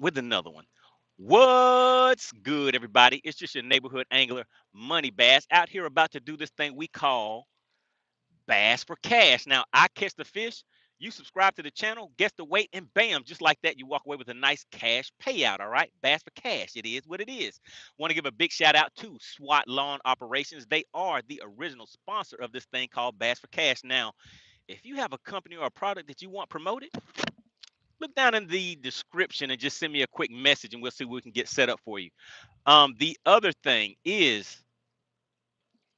with another one. What's good, everybody? It's just your neighborhood angler, Money Bass, out here about to do this thing we call Bass for Cash. Now, I catch the fish, you subscribe to the channel, guess the weight, and bam, just like that, you walk away with a nice cash payout. All right, Bass for Cash. It is what it is. Want to give a big shout out to SWAT Lawn Operations. They are the original sponsor of this thing called Bass for Cash. Now, if you have a company or a product that you want promoted, look down in the description and just send me a quick message and we'll see what we can get set up for you. The other thing is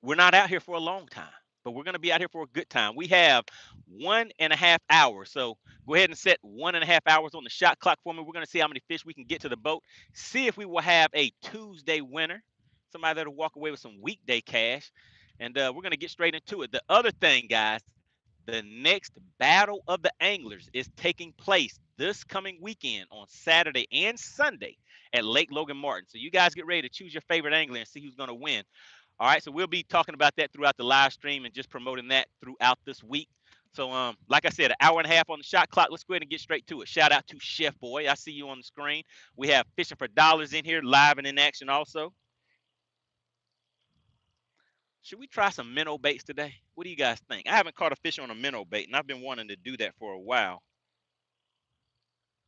we're not out here for a long time, but we're going to be out here for a good time. We have 1.5 hours. So go ahead and set 1.5 hours on the shot clock for me. We're going to see how many fish we can get to the boat. See if we will have a Tuesday winner, somebody that'll walk away with some weekday cash. And we're going to get straight into it. The other thing, guys, the next Battle of the Anglers is taking place this coming weekend on Saturday and Sunday at Lake Logan Martin. So you guys get ready to choose your favorite angler and see who's going to win. All right, so we'll be talking about that throughout the live stream and just promoting that throughout this week. So, like I said, an hour and a half on the shot clock. Let's go ahead and get straight to it. Shout out to Chef Boy. I see you on the screen. We have Fishing for Dollars in here, live and in action also. Should we try some minnow baits today? What do you guys think? I haven't caught a fish on a minnow bait, and I've been wanting to do that for a while.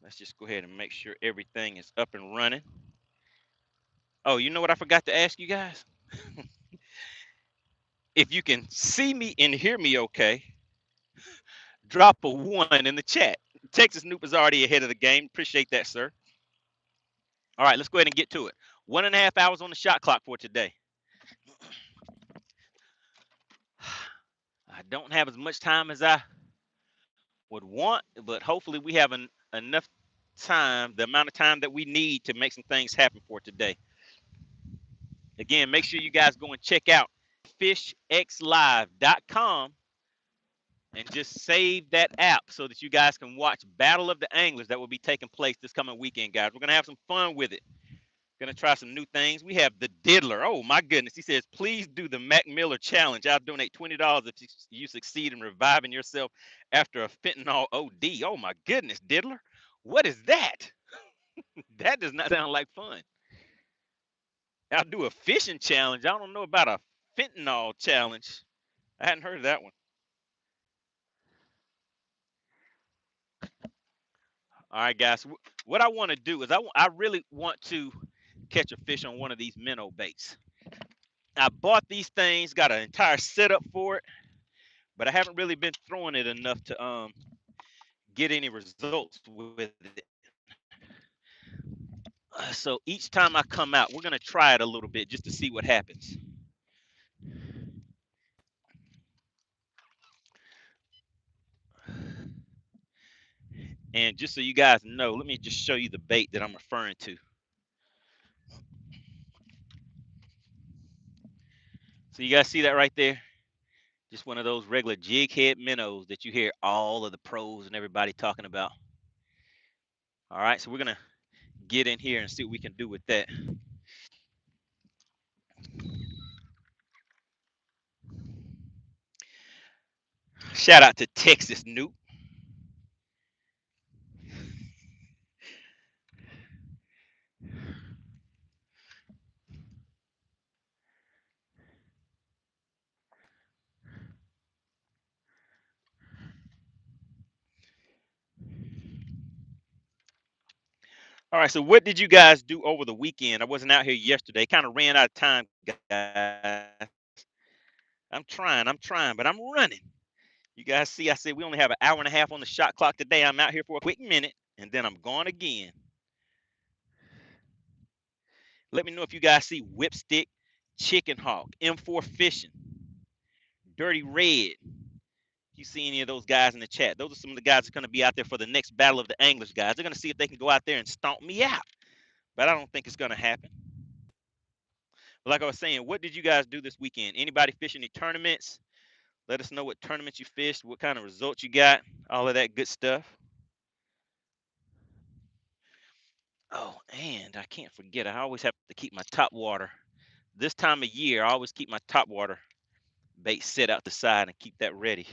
Let's just go ahead and make sure everything is up and running. Oh, you know what I forgot to ask you guys? If you can see me and hear me okay, drop a 1 in the chat. Texas Noop is already ahead of the game. Appreciate that, sir. All right, let's go ahead and get to it. 1.5 hours on the shot clock for today. I don't have as much time as I would want, but hopefully we have enough time, the amount of time that we need to make some things happen for today. Again, make sure you guys go and check out fishxlive.com and just save that app so that you guys can watch Battle of the Anglers that will be taking place this coming weekend, guys. We're going to have some fun with it. Going to try some new things. We have the Diddler. Oh, my goodness. He says, please do the Mac Miller challenge. I'll donate $20 if you succeed in reviving yourself after a fentanyl OD. Oh, my goodness, Diddler. What is that? That does not sound like fun. I'll do a fishing challenge. I don't know about a fentanyl challenge. I hadn't heard of that one. All right, guys. What I want to do is I really want to catch a fish on one of these minnow baits. I bought these things, got an entire setup for it, but I haven't really been throwing it enough to get any results with it. So each time I come out, we're gonna try it a little bit just to see what happens. And just so you guys know, let me just show you the bait that I'm referring to. So you guys see that right there? Just one of those regular jig head minnows that you hear all of the pros and everybody talking about. All right, so we're gonna get in here and see what we can do with that. Shout out to Texas Noop. All right, so what did you guys do over the weekend? I wasn't out here yesterday. Kind of ran out of time, guys. I'm trying, but I'm running. You guys see, I said we only have an hour and a half on the shot clock today. I'm out here for a quick minute, and then I'm gone again. Let me know if you guys see Whipstick, Chicken Hawk, M4 Fishing, Dirty Red. You see any of those guys in the chat? Those are some of the guys that's going to be out there for the next Battle of the Anglers, guys. They're going to see if they can go out there and stomp me out, but I don't think it's going to happen. But like I was saying, what did you guys do this weekend? Anybody fish any tournaments? Let us know what tournaments you fished, what kind of results you got, all of that good stuff. Oh, and I can't forget, I always have to keep my top water. This time of year, I always keep my top water bait set out the side and keep that ready.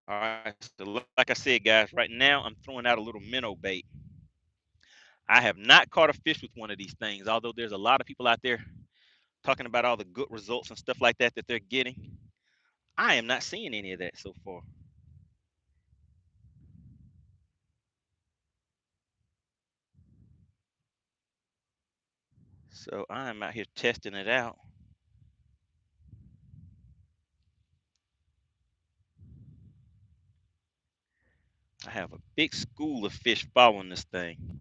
All right. So like I said, guys, right now I'm throwing out a little minnow bait. I have not caught a fish with one of these things, although there's a lot of people out there talking about all the good results and stuff like that that they're getting. I am not seeing any of that so far. So I'm out here testing it out. I have a big school of fish following this thing.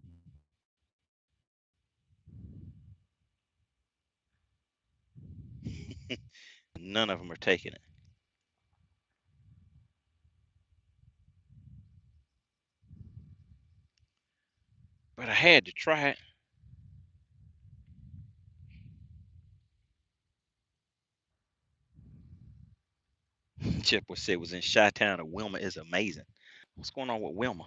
None of them are taking it. But I had to try it. Chip was said was in Chi-Town and Wilma is amazing. What's going on with Wilma?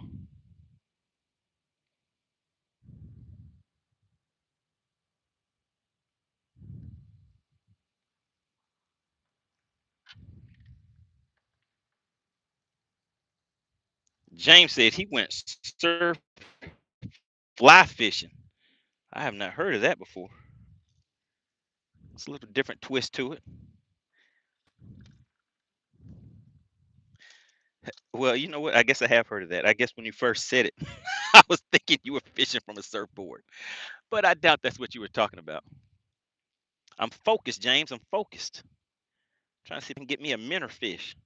James said he went surf fly fishing. I have not heard of that before. It's a little different twist to it. Well, you know what? I guess I have heard of that. I guess when you first said it, I was thinking you were fishing from a surfboard. But I doubt that's what you were talking about. I'm focused, James. I'm focused. Trying to see if I can get me a minnow fish.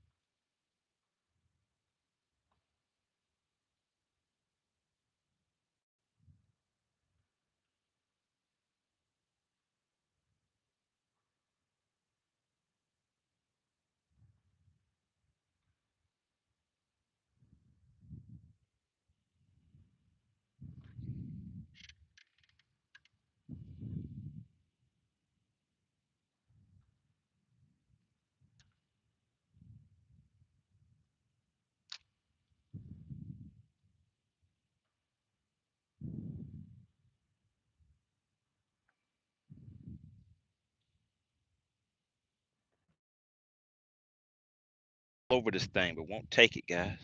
Over this thing, but won't take it, guys.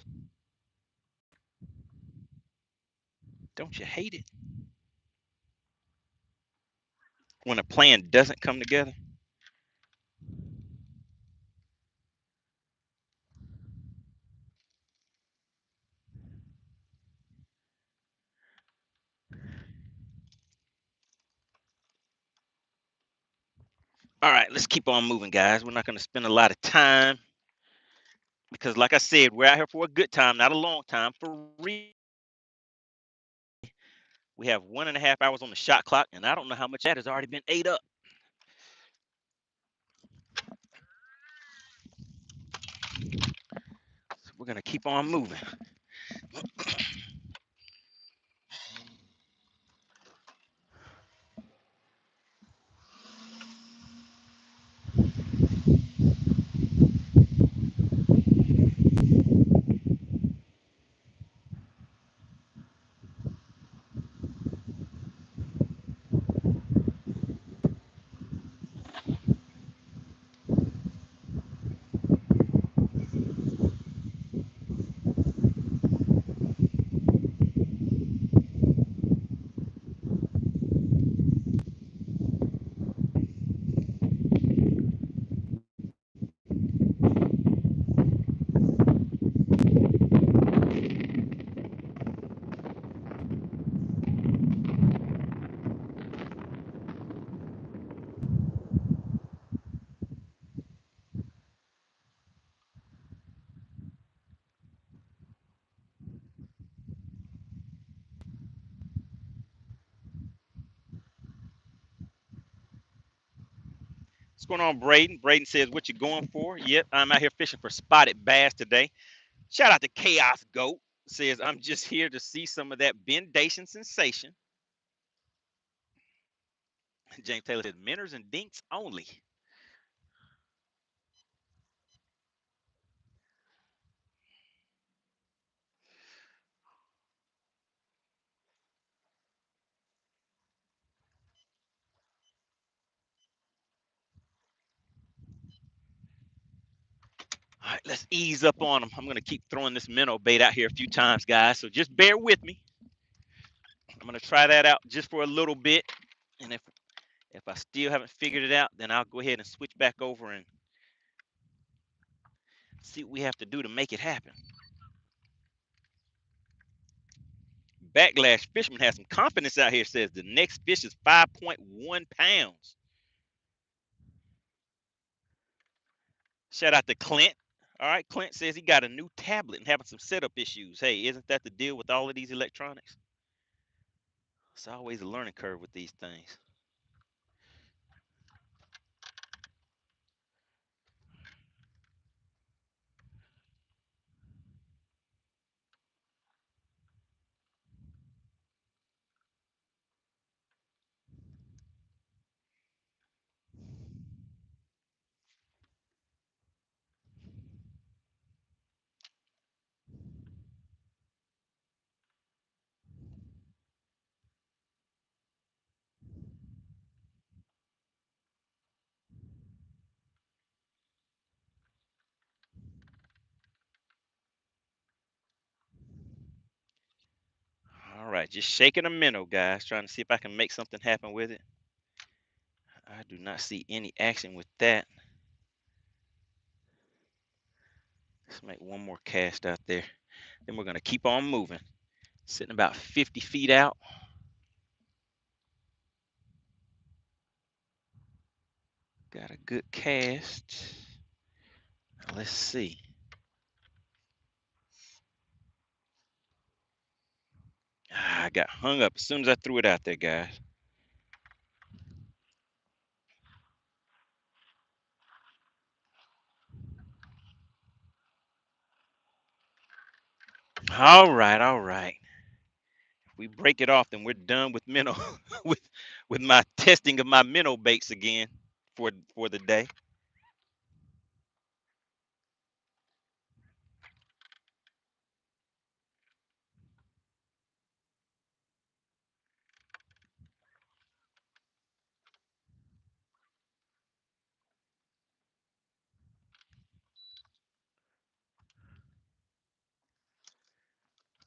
Don't you hate it when a plan doesn't come together? All right, let's keep on moving, guys. We're not going to spend a lot of time because, like I said, we're out here for a good time, not a long time. For real, we have 1.5 hours on the shot clock, and I don't know how much that has already been ate up. So we're going to keep on moving. What's going on, Braden? Braden says, "What you going for?" Yep, I'm out here fishing for spotted bass today. Shout out to Chaos Goat. Says, "I'm just here to see some of that bendation sensation." James Taylor says, "Minnows and dinks only." let's ease up on them. I'm gonna keep throwing this minnow bait out here a few times, guys. So just bear with me. I'm gonna try that out just for a little bit, and if I still haven't figured it out, then I'll go ahead and switch back over and see what we have to do to make it happen. Backlash Fisherman has some confidence out here. Says the next fish is 5.1 pounds. Shout out to Clint. All right, Clint says he got a new tablet and having some setup issues. Hey, isn't that the deal with all of these electronics? It's always a learning curve with these things. All right, just shaking a minnow, guys, trying to see if I can make something happen with it. I do not see any action with that. Let's make one more cast out there. Then we're going to keep on moving. Sitting about 50 feet out. Got a good cast. Let's see. I got hung up as soon as I threw it out there, guys. All right, all right. If we break it off, then we're done with minnow with my testing of my minnow baits again for the day.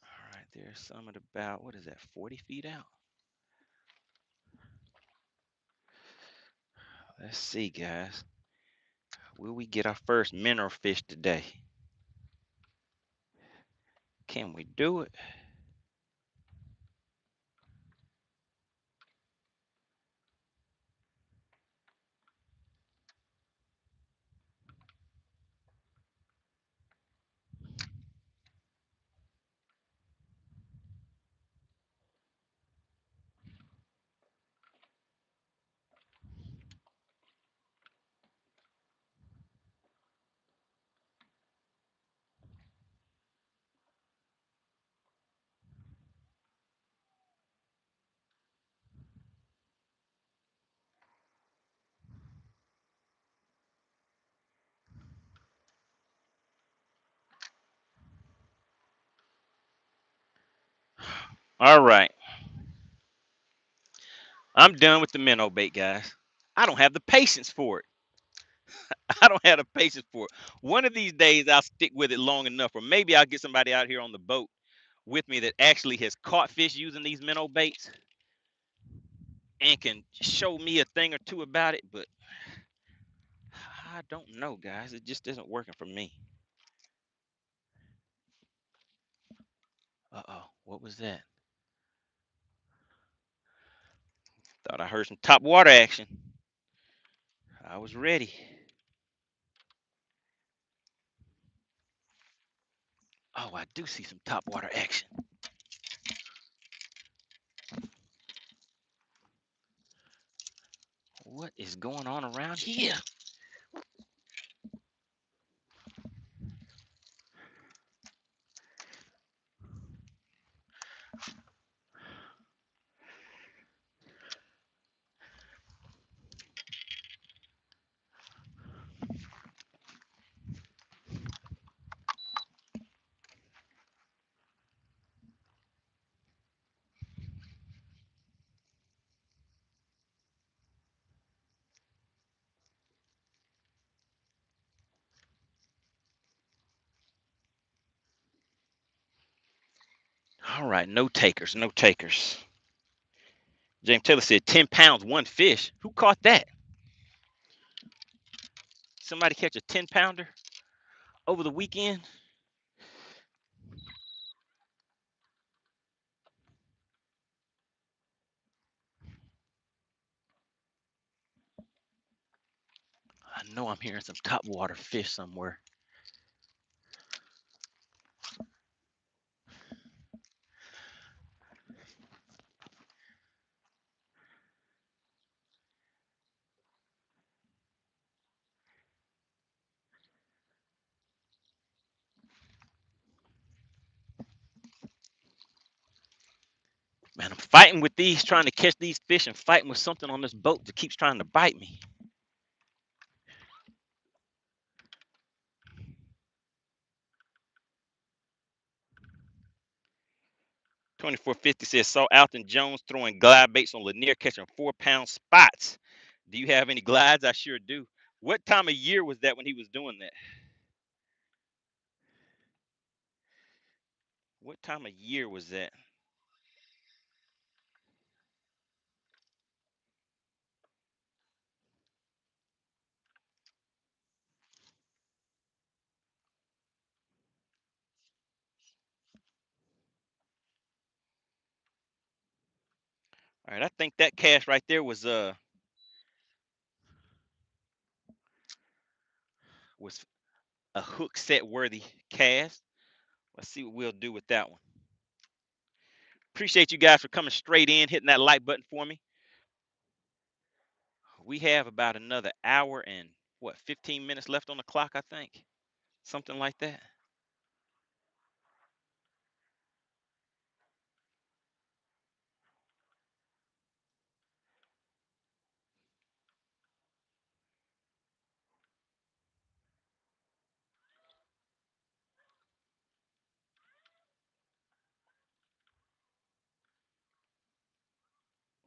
All right, there's some at about, what is that, 40 feet out? Let's see, guys. Will we get our first minnow fish today? Can we do it? All right. I'm done with the minnow bait, guys. I don't have the patience for it. I don't have the patience for it. One of these days, I'll stick with it long enough, or maybe I'll get somebody out here on the boat with me that actually has caught fish using these minnow baits and can show me a thing or two about it. But I don't know, guys. It just isn't working for me. Uh-oh. What was that? Thought I heard some top water action. I was ready. Oh, I do see some top water action. What is going on around here? All right, no takers, no takers. James Taylor said 10 pounds, one fish. Who caught that? Somebody catch a 10 pounder over the weekend? I know I'm hearing some topwater fish somewhere. Man, I'm fighting with these, trying to catch these fish and fighting with something on this boat that keeps trying to bite me. 2450 says saw Alton Jones throwing glide baits on Lanier catching 4-pound spots. Do you have any glides? I sure do. What time of year was that when he was doing that? What time of year was that? All right, I think that cast right there was a hook set worthy cast. Let's see what we'll do with that one. Appreciate you guys for coming straight in, hitting that like button for me. We have about another hour and what, 15 minutes left on the clock, I think. Something like that.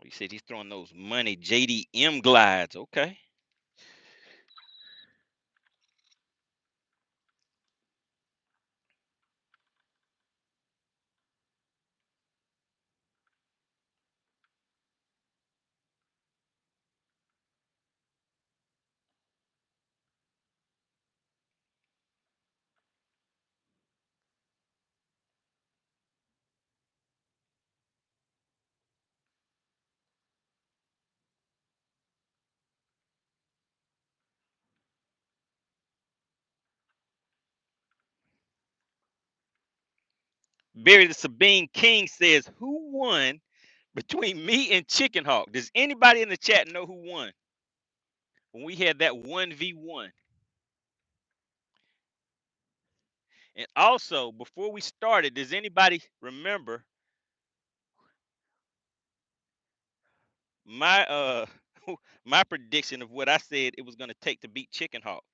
He said he's throwing those money JDM glides. Okay. Barry the Sabine King says, who won between me and Chicken Hawk? Does anybody in the chat know who won when we had that 1v1? And also, before we started, does anybody remember my my prediction of what I said it was going to take to beat Chicken Hawk?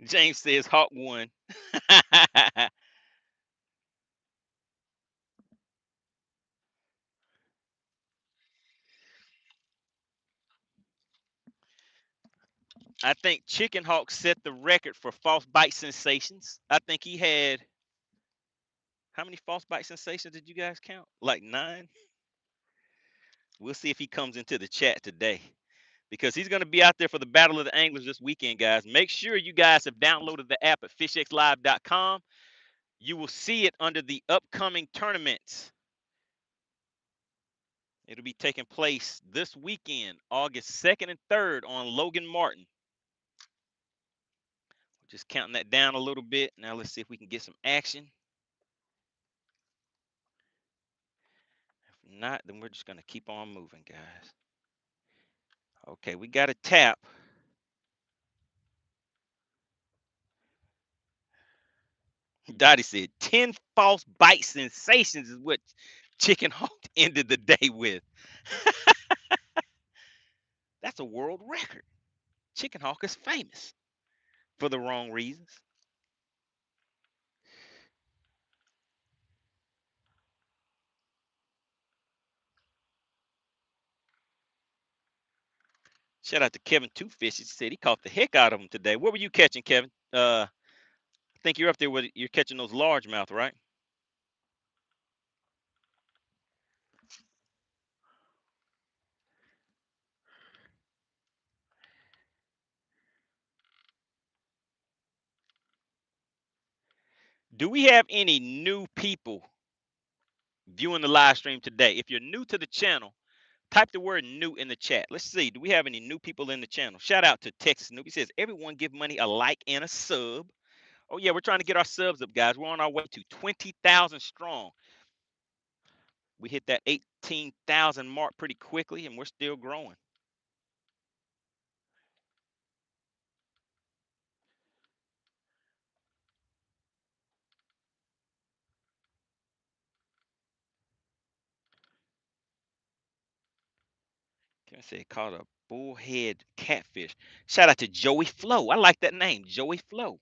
James says Hawk won. I think Chicken Hawk set the record for false bite sensations. I think he had, how many false bite sensations did you guys count? Like 9? We'll see if he comes into the chat today because he's going to be out there for the Battle of the Anglers this weekend, guys. Make sure you guys have downloaded the app at fishxlive.com. You will see it under the upcoming tournaments. It'll be taking place this weekend, August 2nd and 3rd on Logan Martin. Just counting that down a little bit. Now let's see if we can get some action. If not, then we're just going to keep on moving, guys. Okay, we got a tap. Dottie said 10 false bite sensations is what Chicken Hawk ended the day with. That's a world record. Chicken Hawk is famous for the wrong reasons. Shout out to Kevin Two Fish. He said he caught the heck out of them today. What were you catching, Kevin? I think you're up there with you're catching those largemouth, right? Do we have any new people viewing the live stream today? If you're new to the channel, type the word new in the chat. Let's see. Do we have any new people in the channel? Shout out to Texas Noob. He says, everyone give money a like and a sub. Oh, yeah, we're trying to get our subs up, guys. We're on our way to 20,000 strong. We hit that 18,000 mark pretty quickly, and we're still growing. Can I say caught a bullhead catfish? Shout out to Joey Flo. I like that name, Joey Flo.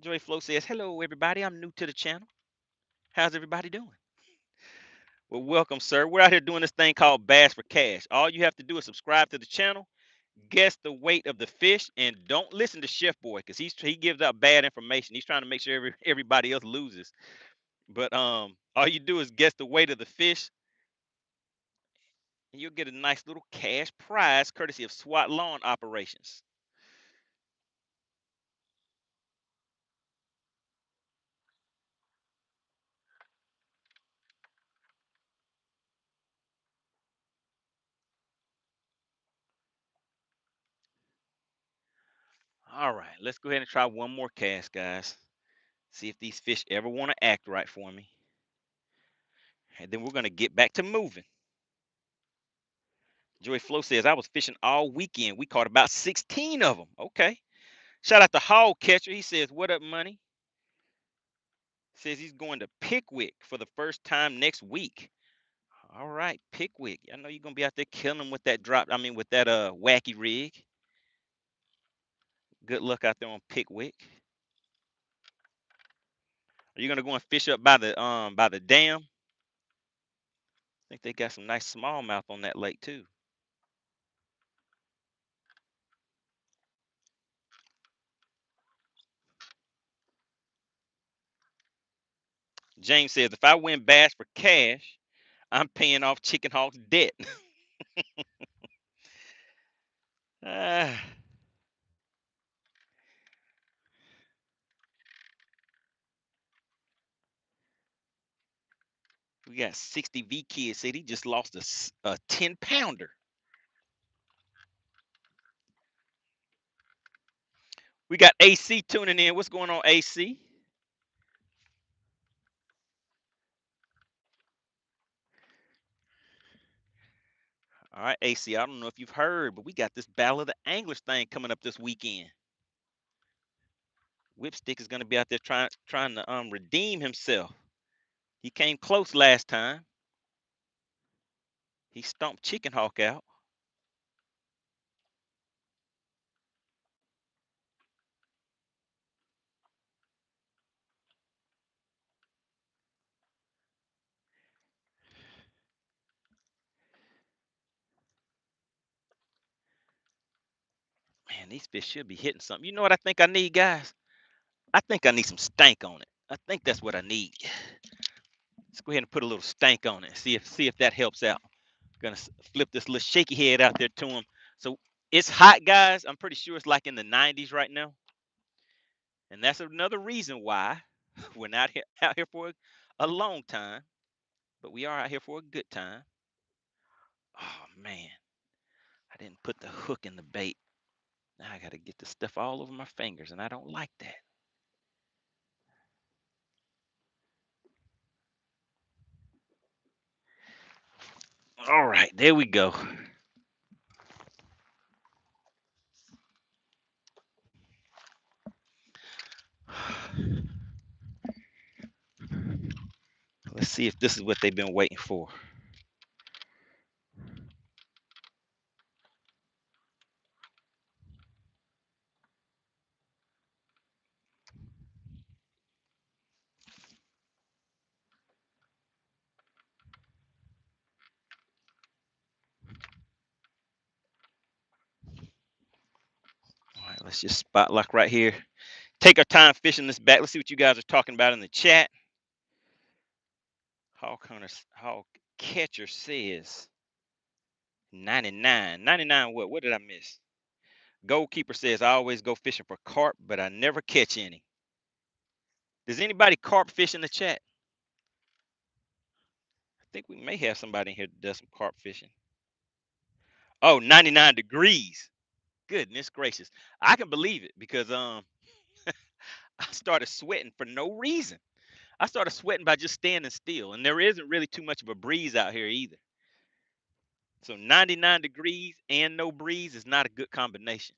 Joey Flo says, hello, everybody. I'm new to the channel. How's everybody doing? Well, welcome, sir. We're out here doing this thing called Bass for Cash. All you have to do is subscribe to the channel, guess the weight of the fish, and don't listen to Chef Boy because he gives out bad information. He's trying to make sure everybody else loses. But all you do is guess the weight of the fish, and you'll get a nice little cash prize courtesy of SWAT Lawn Operations. All right, let's go ahead and try one more cast, guys. See if these fish ever want to act right for me. And then we're going to get back to moving. Joey Flo says, I was fishing all weekend. We caught about 16 of them. Okay. Shout out to Hog Catcher. He says, what up, money? Says he's going to Pickwick for the first time next week. All right, Pickwick. I know you're going to be out there killing them with that drop. I mean, with that wacky rig. Good luck out there on Pickwick. Are you going to go and fish up by the dam? I think they got some nice smallmouth on that lake too. James says, if I win Bass for Cash, I'm paying off Chicken Hawk's debt. Ah, we got 60 V kids said he just lost a 10-pounder. We got AC tuning in. What's going on, AC? All right, AC. I don't know if you've heard, but we got this Battle of the Anglers thing coming up this weekend. Whipstick is going to be out there trying to redeem himself. He came close last time. He stomped Chicken Hawk out. Man, these fish should be hitting something. You know what I think I need, guys? I think I need some stank on it. I think that's what I need. Let's go ahead and put a little stank on it. See if that helps out. Gonna flip this little shaky head out there to him. So it's hot, guys. I'm pretty sure it's like in the 90s right now, and that's another reason why we're not out here for a long time, but we are out here for a good time. Oh man, I didn't put the hook in the bait. Now I got to get the stuff all over my fingers, and I don't like that. All right, there we go. Let's see if this is what they've been waiting for. Let's just spot lock right here. Take our time fishing this back. Let's see what you guys are talking about in the chat. Hawk Catcher says 99. 99 what? What did I miss? Goalkeeper says I always go fishing for carp, but I never catch any. Does anybody carp fish in the chat? I think we may have somebody in here that does some carp fishing. Oh, 99 degrees. Goodness gracious. I can believe it because I started sweating for no reason. I started sweating by just standing still, and there isn't really too much of a breeze out here either. So 99 degrees and no breeze is not a good combination.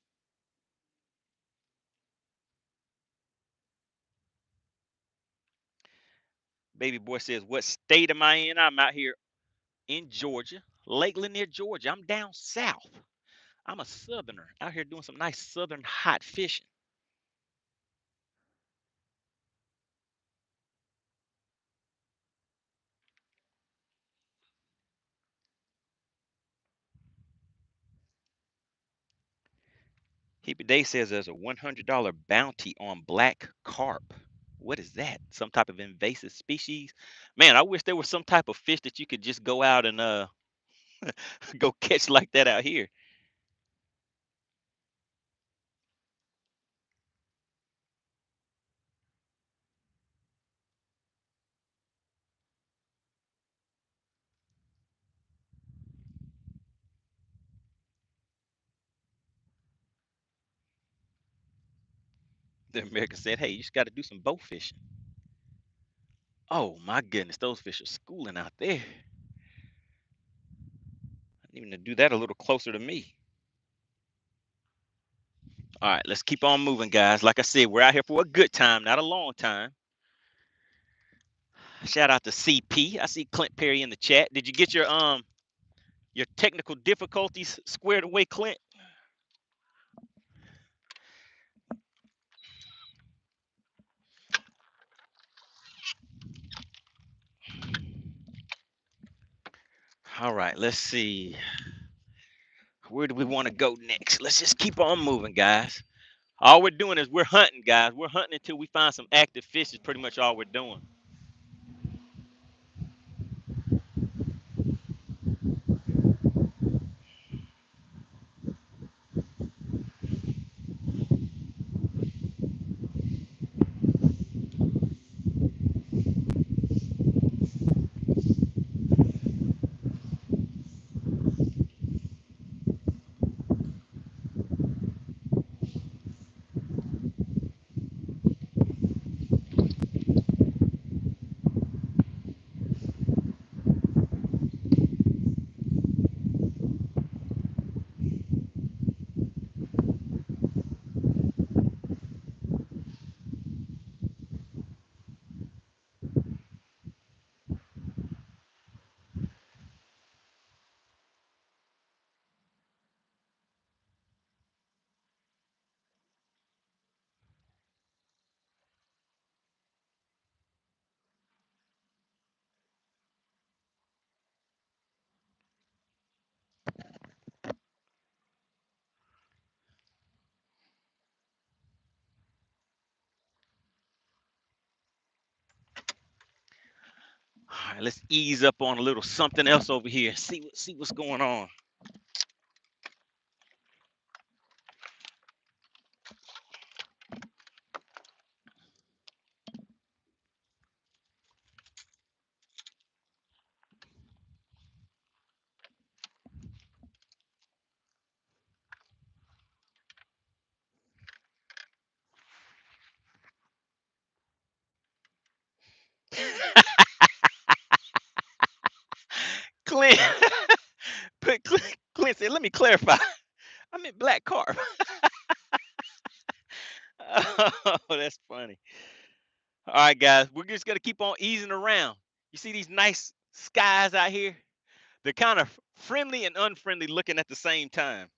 Baby boy says, "What state am I in?" I'm out here in Georgia, Lake Lanier, Georgia. I'm down south. I'm a southerner out here doing some nice southern hot fishing. Hippie Day says there's a $100 bounty on black carp. What is that? Some type of invasive species? Man, I wish there was some type of fish that you could just go out and go catch like that out here. The American said, "Hey, you just got to do some bow fishing." Oh my goodness, those fish are schooling out there. I need to do that a little closer to me. All right, let's keep on moving, guys. Like I said, we're out here for a good time, not a long time. Shout out to CP. I see Clint Perry in the chat. Did you get your technical difficulties squared away, Clint? All right, let's see. Where do we want to go next? Let's just keep on moving, guys. All we're doing is we're hunting, guys. We're hunting until we find some active fish is pretty much all we're doing. All right, let's ease up on a little something else over here. See what's going on. Clint, Clint said, "Let me clarify. I meant black carp." Oh, that's funny. All right, guys, we're just gonna keep on easing around. You see these nice skies out here? They're kind of friendly and unfriendly looking at the same time.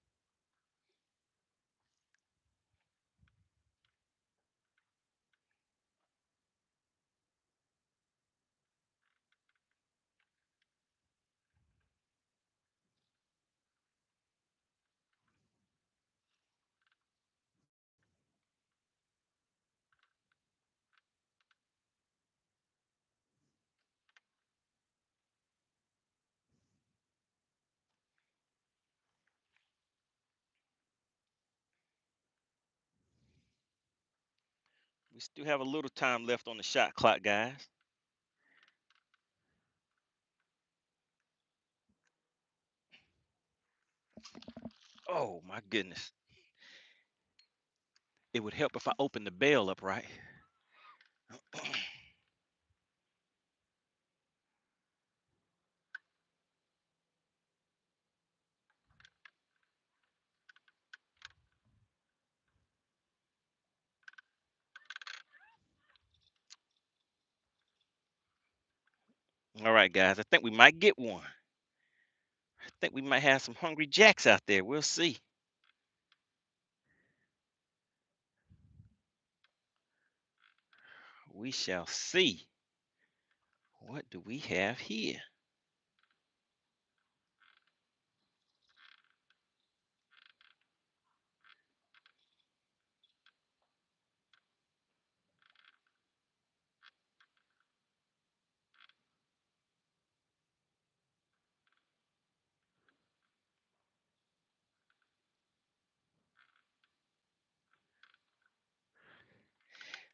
We still have a little time left on the shot clock, guys. Oh my goodness. It would help if I opened the bell up right. All right, guys. I think we might get one. I think we might have some hungry jacks out there. We'll see. We shall see. What do we have here?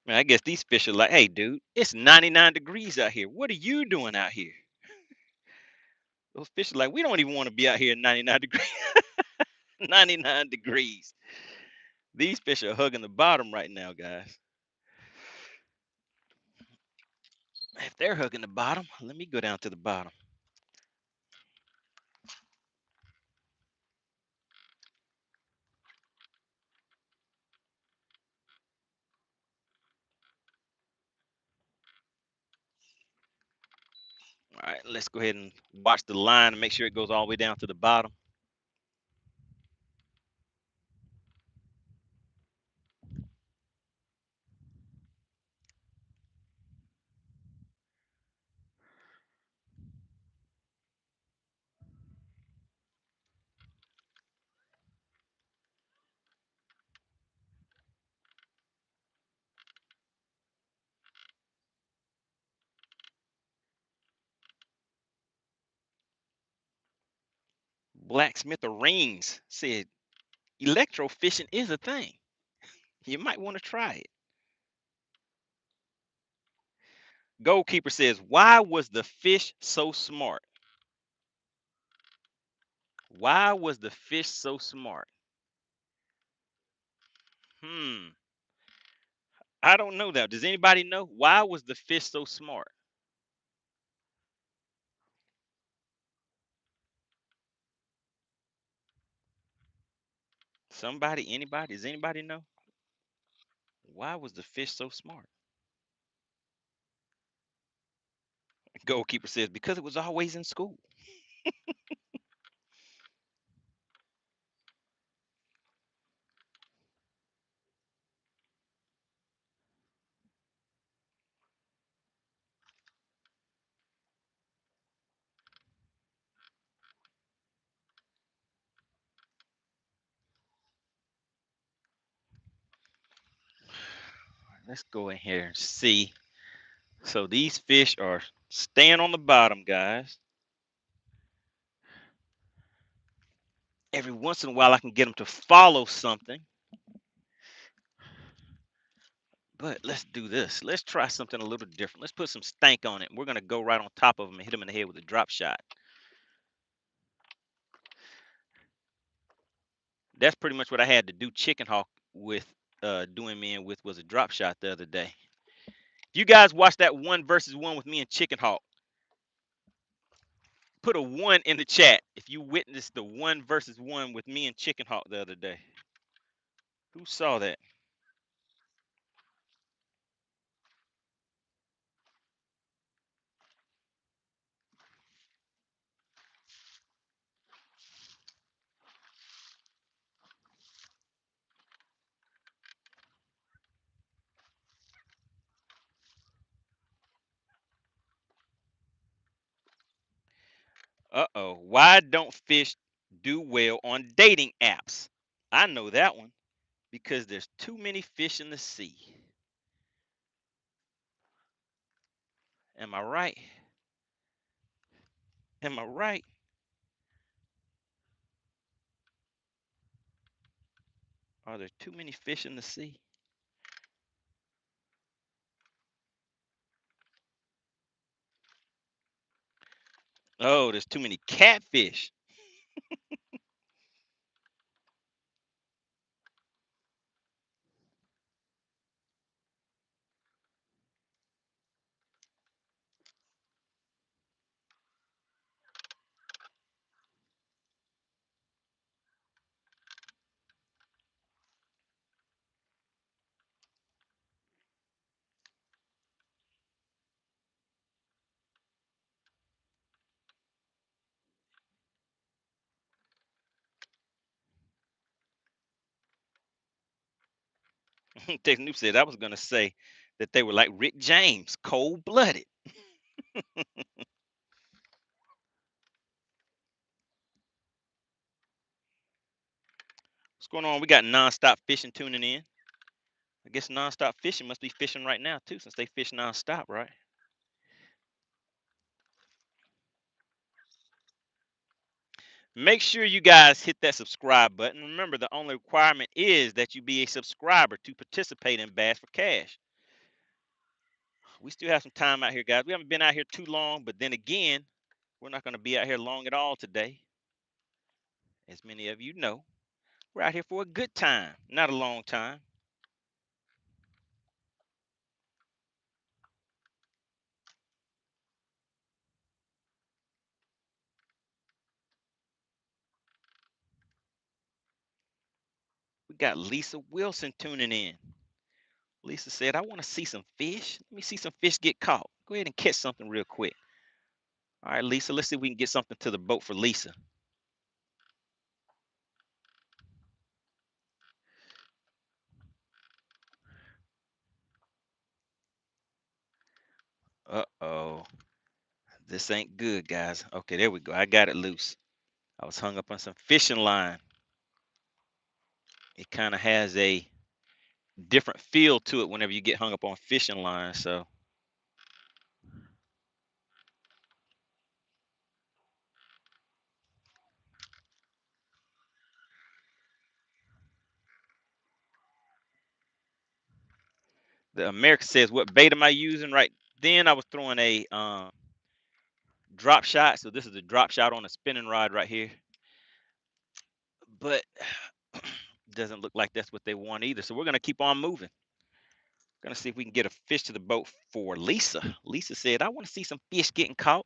Man, I guess these fish are like, hey, dude, it's 99 degrees out here. What are you doing out here? Those fish are like, we don't even want to be out here in 99 degrees. 99 degrees. These fish are hugging the bottom right now, guys. If they're hugging the bottom, let me go down to the bottom. All right, let's go ahead and watch the line and make sure it goes all the way down to the bottom. Blacksmith of Rings said electrofishing is a thing. You might want to try it. Goalkeeper says, why was the fish so smart? Why was the fish so smart? Hmm. I don't know that. Does anybody know? Why was the fish so smart? Somebody, anybody? Does anybody know? Why was the fish so smart? Goalkeeper says, because it was always in school. Let's go in here and see. So these fish are staying on the bottom, guys. Every once in a while, I can get them to follow something. But let's do this. Let's try something a little different. Let's put some stank on it. We're going to go right on top of them and hit them in the head with a drop shot. That's pretty much what I had to do chicken hawk with, doing me in with was a drop shot the other day. You guys watch that 1 versus 1 with me and chicken hawk. Put a 1 in the chat if you witnessed the 1 versus 1 with me and chicken hawk the other day. Who saw that? Uh-oh. Why don't fish do well on dating apps? I know that one. Because there's too many fish in the sea. Am I right? Am I right? Are there too many fish in the sea? Oh, there's too many catfish. Texas Noob said I was gonna say that they were like Rick James, cold blooded. What's going on? We got nonstop fishing tuning in. I guess nonstop fishing must be fishing right now too, since they fish nonstop, right? Make sure you guys hit that subscribe button. Remember, the only requirement is that you be a subscriber to participate in Bass for Cash. We still have some time out here, guys. We haven't been out here too long, but then again, we're not going to be out here long at all today. As many of you know, we're out here for a good time, not a long time. We got Lisa Wilson tuning in. Lisa said, I want to see some fish. Let me see some fish get caught. Go ahead and catch something real quick. All right, Lisa, let's see if we can get something to the boat for Lisa. Uh-oh. This ain't good, guys. Okay, there we go. I got it loose. I was hung up on some fishing line. It kind of has a different feel to it whenever you get hung up on fishing line. So the America says, what bait am I using? Right then I was throwing a drop shot. So this is a drop shot on a spinning rod right here. But doesn't look like that's what they want either. So we're gonna keep on moving. Gonna see if we can get a fish to the boat for Lisa. Lisa said, I want to see some fish getting caught.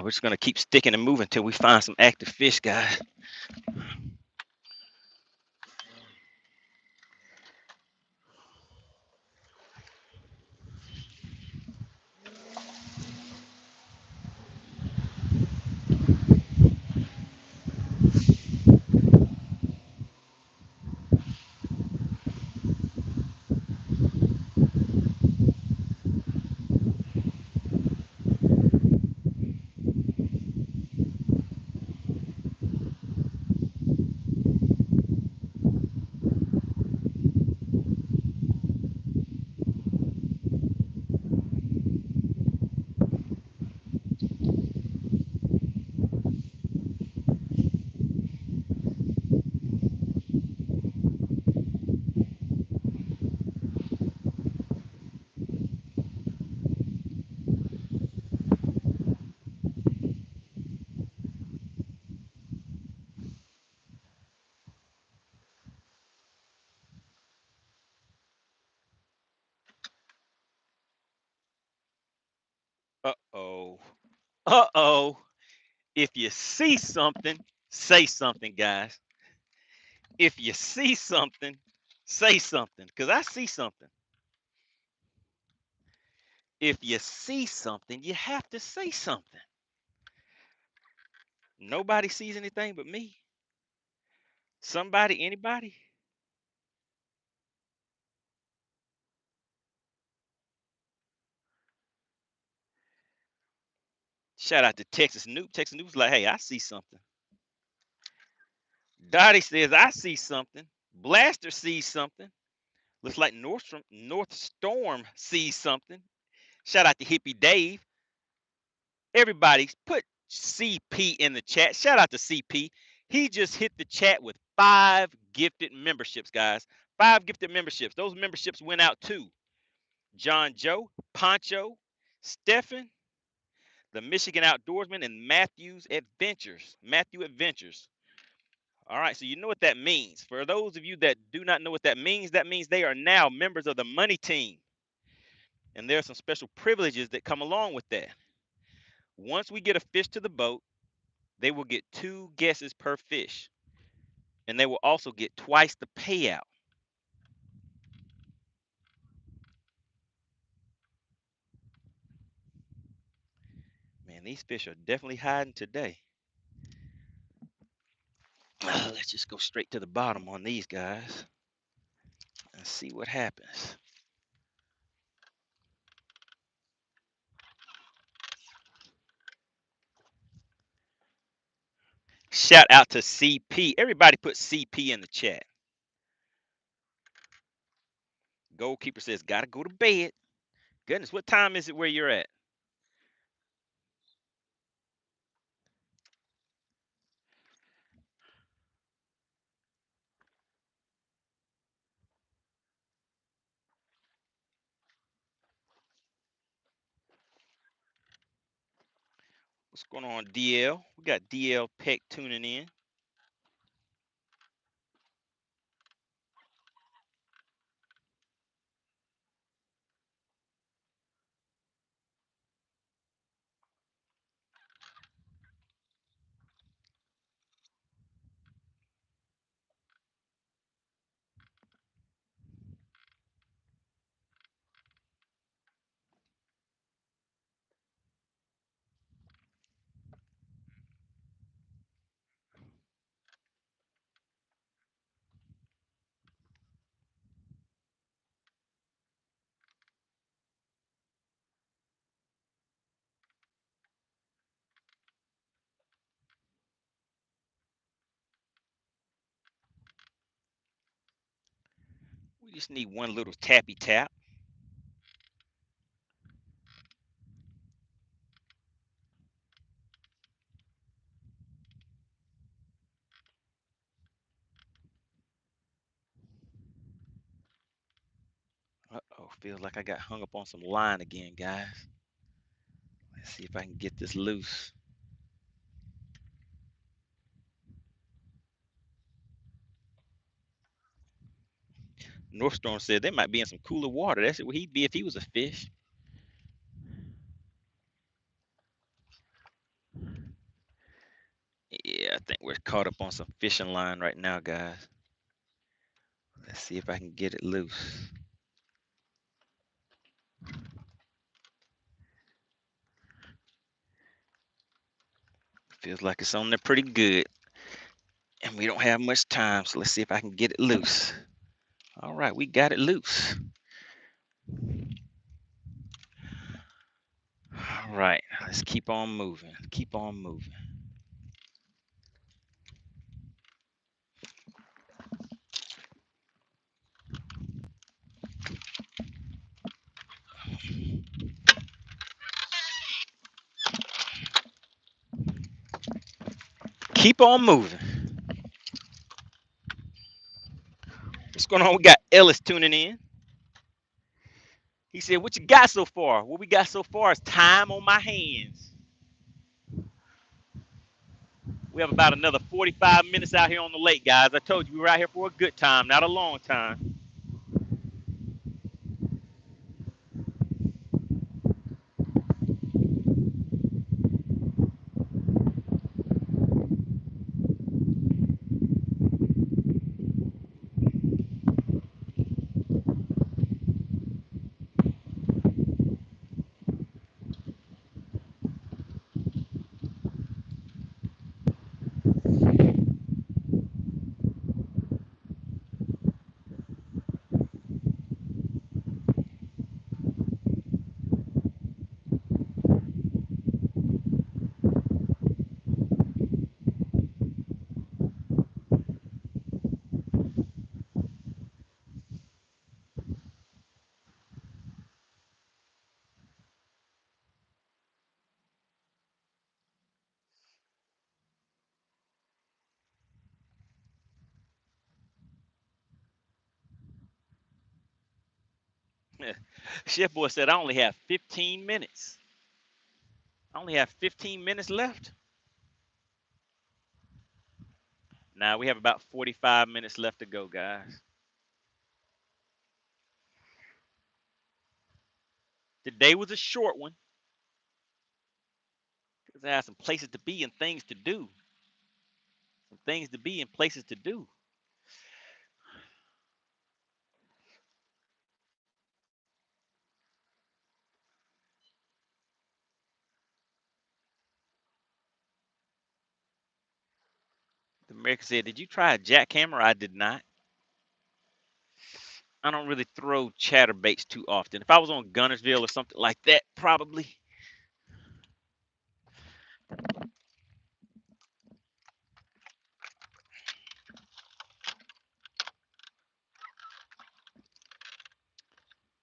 We're just gonna keep sticking and moving until we find some active fish, guys. Uh-oh. Uh-oh. If you see something, say something, guys. If you see something, say something. Because I see something. If you see something, you have to say something. Nobody sees anything but me. Somebody, anybody? Shout out to Texas Noob. Texas Noob's like, hey, I see something. Dottie says, I see something. Blaster sees something. Looks like North Storm sees something. Shout out to Hippie Dave. Everybody put CP in the chat. Shout out to CP. He just hit the chat with 5 gifted memberships, guys. 5 gifted memberships. Those memberships went out to John Joe, Poncho, Stephen, the Michigan Outdoorsman, and Matthew Adventures. All right, so you know what that means. For those of you that do not know what that means they are now members of the money team. And there are some special privileges that come along with that. Once we get a fish to the boat, they will get 2 guesses per fish. And they will also get twice the payout. Man, these fish are definitely hiding today. Let's just go straight to the bottom on these guys and see what happens. Shout out to CP. Everybody put CP in the chat. Goalkeeper says, gotta go to bed. Goodness, what time is it where you're at? What's going on, DL? We got DL Peck tuning in. We just need one little tappy tap. Uh-oh, feels like I got hung up on some line again, guys. Let's see if I can get this loose. Northstorm said they might be in some cooler water. That's where he'd be if he was a fish. Yeah, I think we're caught up on some fishing line right now, guys. Let's see if I can get it loose. Feels like it's on there pretty good. And we don't have much time, so let's see if I can get it loose. All right, we got it loose. All right, let's keep on moving. Keep on moving. Keep on moving. What's going on? We got Ellis tuning in. He said, what you got so far? What we got so far is time on my hands. We have about another 45 minutes out here on the lake, guys. I told you we were out here for a good time, not a long time. Chef Boy said I only have 15 minutes. I only have 15 minutes left. Now we have about 45 minutes left to go, guys. Today was a short one because I have some places to be and things to do. Some things to be and places to do. The American said, "Did you try a jackhammer?" I did not. I don't really throw chatterbaits too often. If I was on Gunnersville or something like that, probably.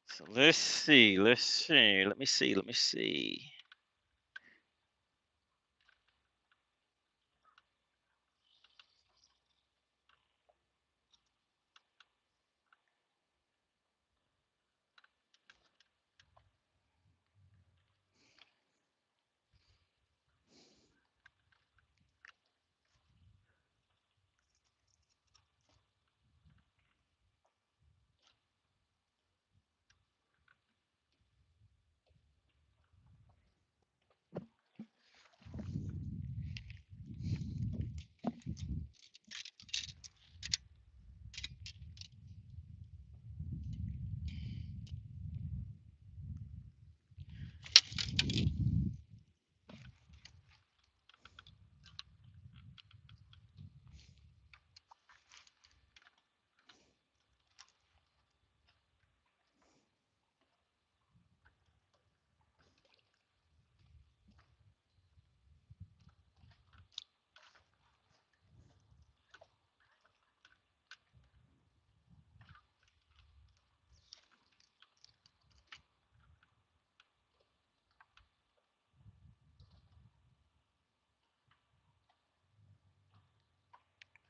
So let's see. Let's see. Let me see. Let me see.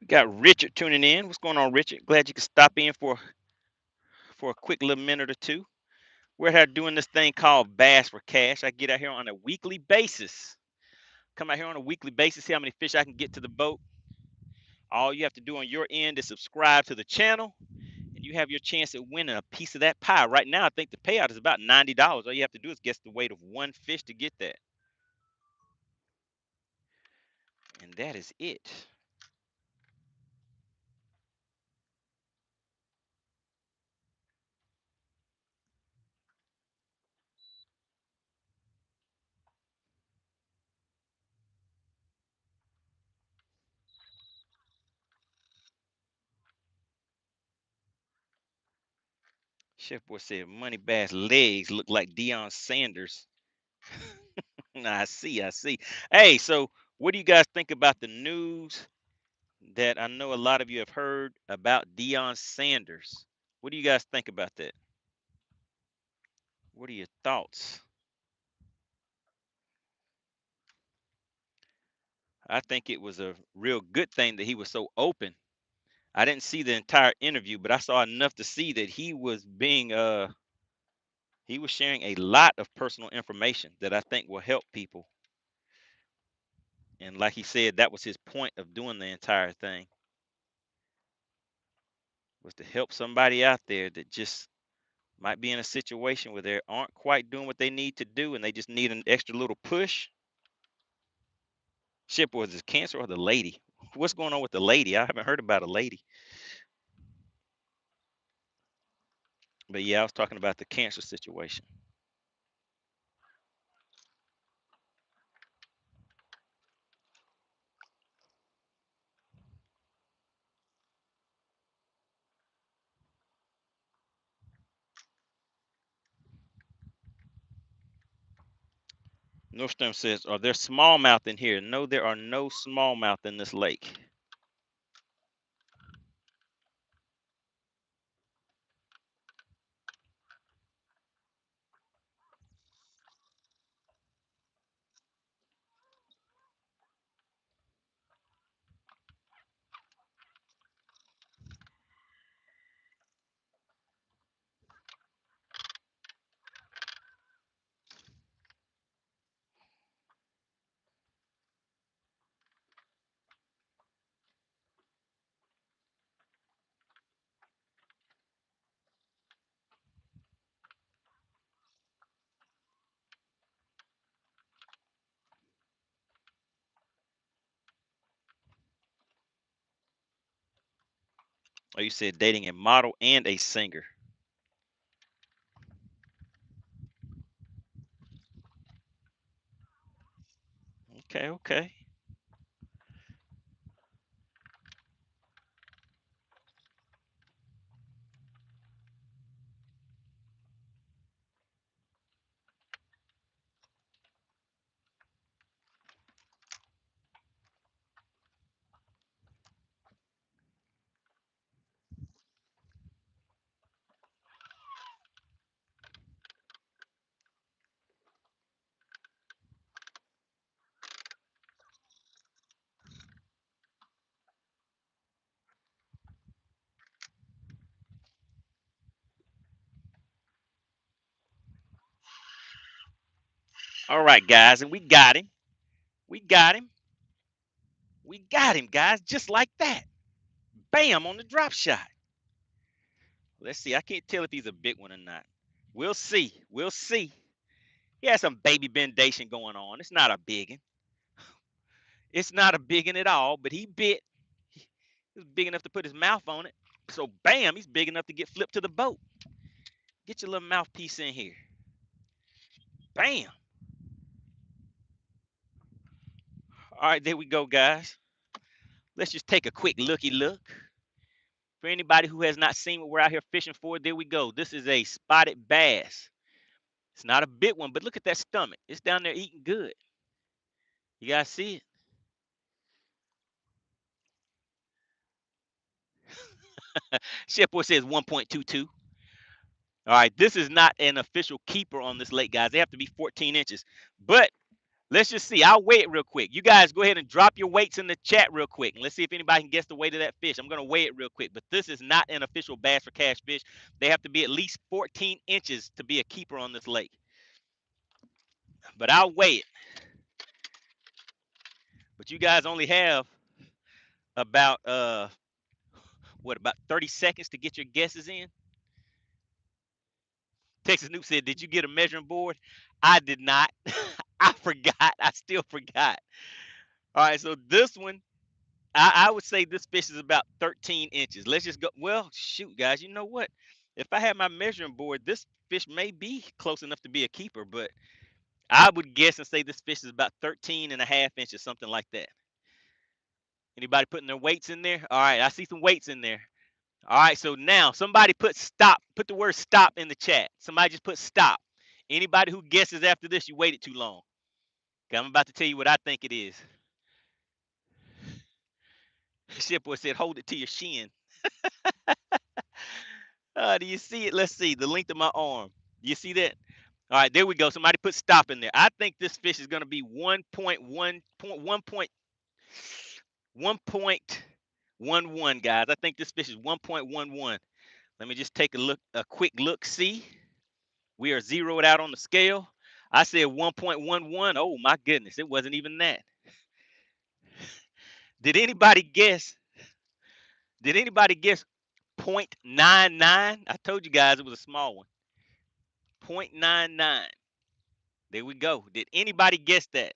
We got Richard tuning in. What's going on, Richard? Glad you could stop in for a quick little minute or two. We're here doing this thing called Bass for Cash. I get out here on a weekly basis. Come out here on a weekly basis, see how many fish I can get to the boat. All you have to do on your end is subscribe to the channel, and you have your chance at winning a piece of that pie. Right now, I think the payout is about $90. All you have to do is guess the weight of one fish to get that. And that is it. Chef Boy said Money Bass legs look like Deion Sanders. Nah, I see, I see. Hey, so what do you guys think about the news that I know a lot of you have heard about Deion Sanders? What do you guys think about that? What are your thoughts? I think it was a real good thing that he was so open. I didn't see the entire interview, but I saw enough to see that he was sharing a lot of personal information that I think will help people. And like he said, that was his point of doing the entire thing, was to help somebody out there that just might be in a situation where they aren't quite doing what they need to do and they just need an extra little push. Ship, was it cancer or the lady? What's going on with the lady? I haven't heard about a lady. But yeah, I was talking about the cancer situation. Northstrom says, are there smallmouth in here? No, there are no smallmouth in this lake. Oh, you said dating a model and a singer. Okay, okay. All right, guys, and we got him. We got him. We got him, guys, just like that. Bam on the drop shot. Let's see. I can't tell if he's a big one or not. We'll see. We'll see. He has some baby bendation going on. It's not a biggin. It's not a biggin at all, but he bit. He was big enough to put his mouth on it. So bam, he's big enough to get flipped to the boat. Get your little mouthpiece in here. Bam. All right, there we go, guys. Let's just take a quick looky look. For anybody who has not seen what we're out here fishing for, there we go. This is a spotted bass. It's not a big one, but look at that stomach. It's down there eating good. You guys see it? Chef Boy says 1.22. All right, this is not an official keeper on this lake, guys. They have to be 14 inches. But let's just see. I'll weigh it real quick. You guys go ahead and drop your weights in the chat real quick. And let's see if anybody can guess the weight of that fish. I'm going to weigh it real quick. But this is not an official bass for cash fish. They have to be at least 14 inches to be a keeper on this lake. But I'll weigh it. But you guys only have about about 30 seconds to get your guesses in. Texas Noob said, "Did you get a measuring board?" I did not. I forgot. I still forgot. All right, so this one, I would say this fish is about 13 inches. Let's just go. Well, shoot, guys, you know what? If I had my measuring board, this fish may be close enough to be a keeper, but I would guess and say this fish is about 13 and a half inches, something like that. Anybody putting their weights in there? All right, I see some weights in there. All right, so now somebody put stop. Put the word stop in the chat. Somebody just put stop. Anybody who guesses after this, you waited too long. Okay, I'm about to tell you what I think it is. Shipboy said, hold it to your shin. Do you see it? Let's see the length of my arm. Do you see that? All right, there we go. Somebody put stop in there. I think this fish is going to be 1.11, guys. I think this fish is 1.11. Let me just take a quick look. See, we are zeroed out on the scale. I said 1.11. Oh my goodness, it wasn't even that. Did anybody guess? Did anybody guess 0.99? I told you guys it was a small one. 0.99. There we go. Did anybody guess that?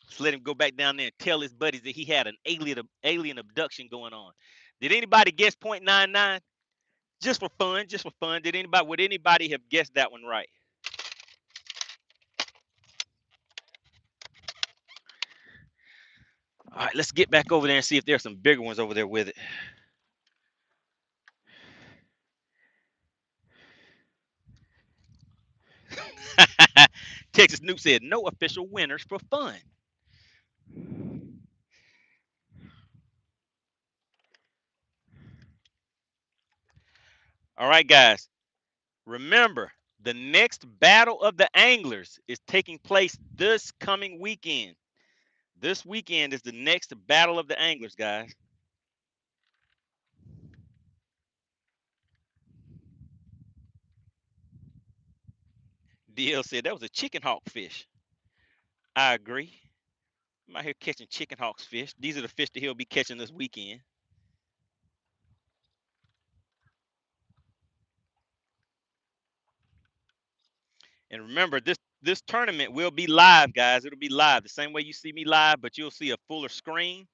Let's let him go back down there and tell his buddies that he had an alien abduction going on. Did anybody guess 0.99? Just for fun, just for fun. Would anybody have guessed that one right? All right, let's get back over there and see if there's some bigger ones over there with it. Texas Noob said no official winners for fun. All right, guys. Remember, the next battle of the anglers is taking place this coming weekend. This weekend is the next battle of the anglers, guys. DL said that was a chicken hawk fish. I agree. I'm out here catching chicken hawks fish. These are the fish that he'll be catching this weekend. And remember, this tournament will be live, guys. It'll be live the same way you see me live, but you'll see a fuller screen.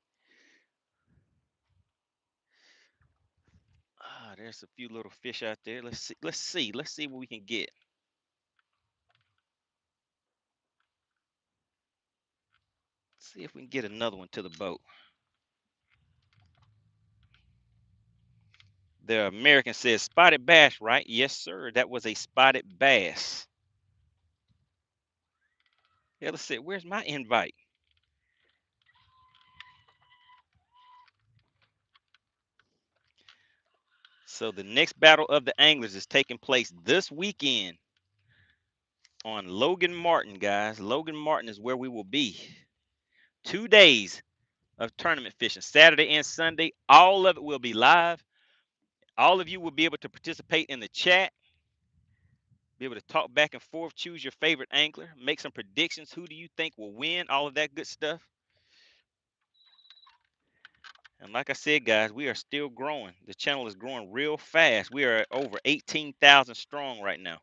There's a few little fish out there. Let's see. Let's see what we can get. See if we can get another one to the boat. The American says spotted bass, right? Yes, sir. That was a spotted bass. Yeah, let's see. Where's my invite? So the next battle of the anglers is taking place this weekend on Logan Martin, guys. Logan Martin is where we will be. 2 days of tournament fishing, Saturday and Sunday. All of it will be live. All of you will be able to participate in the chat, be able to talk back and forth, choose your favorite angler, make some predictions. Who do you think will win? All of that good stuff. And like I said, guys, we are still growing. The channel is growing real fast. We are at over 18,000 strong right now.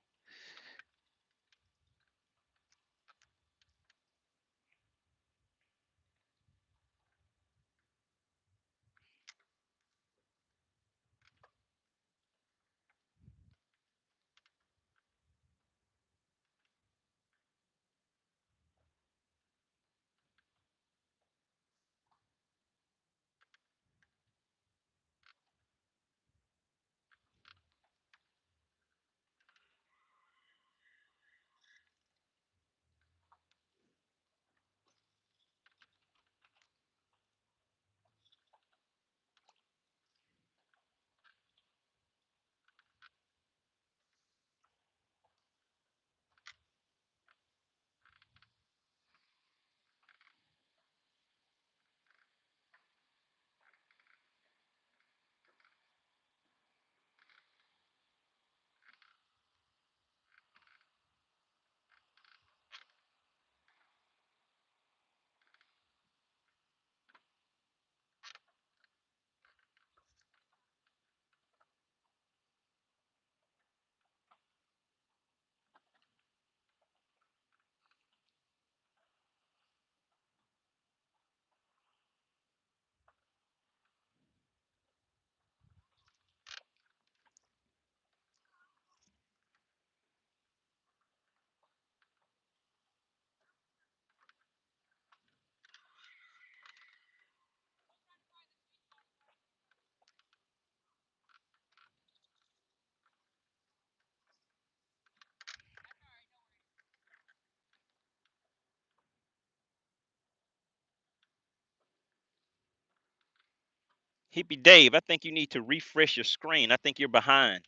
Hippie Dave, I think you need to refresh your screen. I think you're behind.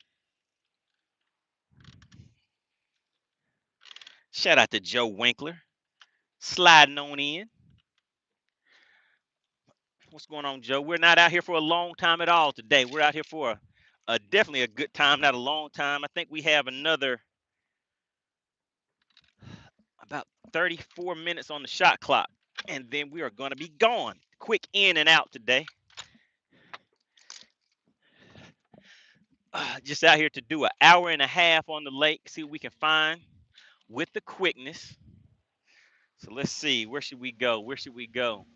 Shout out to Joe Winkler, sliding on in. What's going on, Joe? We're not out here for a long time at all today. We're out here for definitely a good time, not a long time. I think we have another about 34 minutes on the shot clock, and then we are going to be gone. Quick in and out today. Just out here to do an hour and a half on the lake, see what we can find with the quickness. So let's see, where should we go? Where should we go?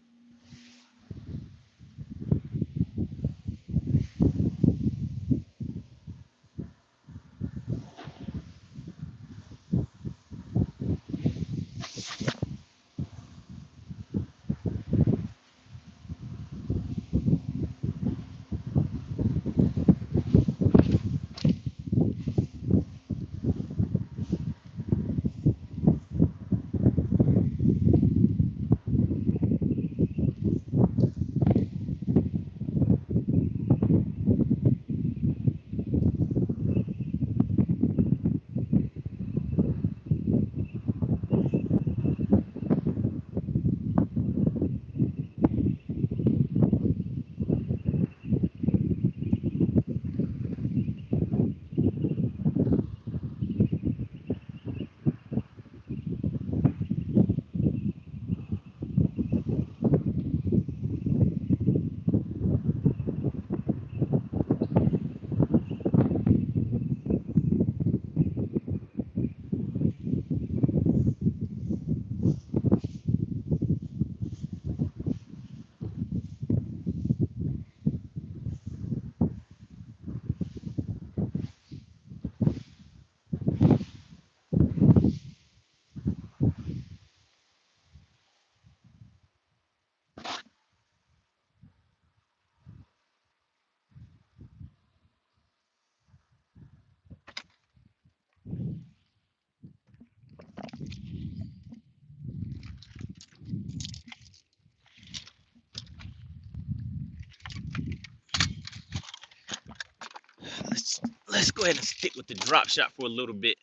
go ahead and stick with the drop shot for a little bit.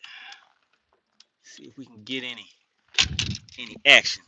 See if we can get any action.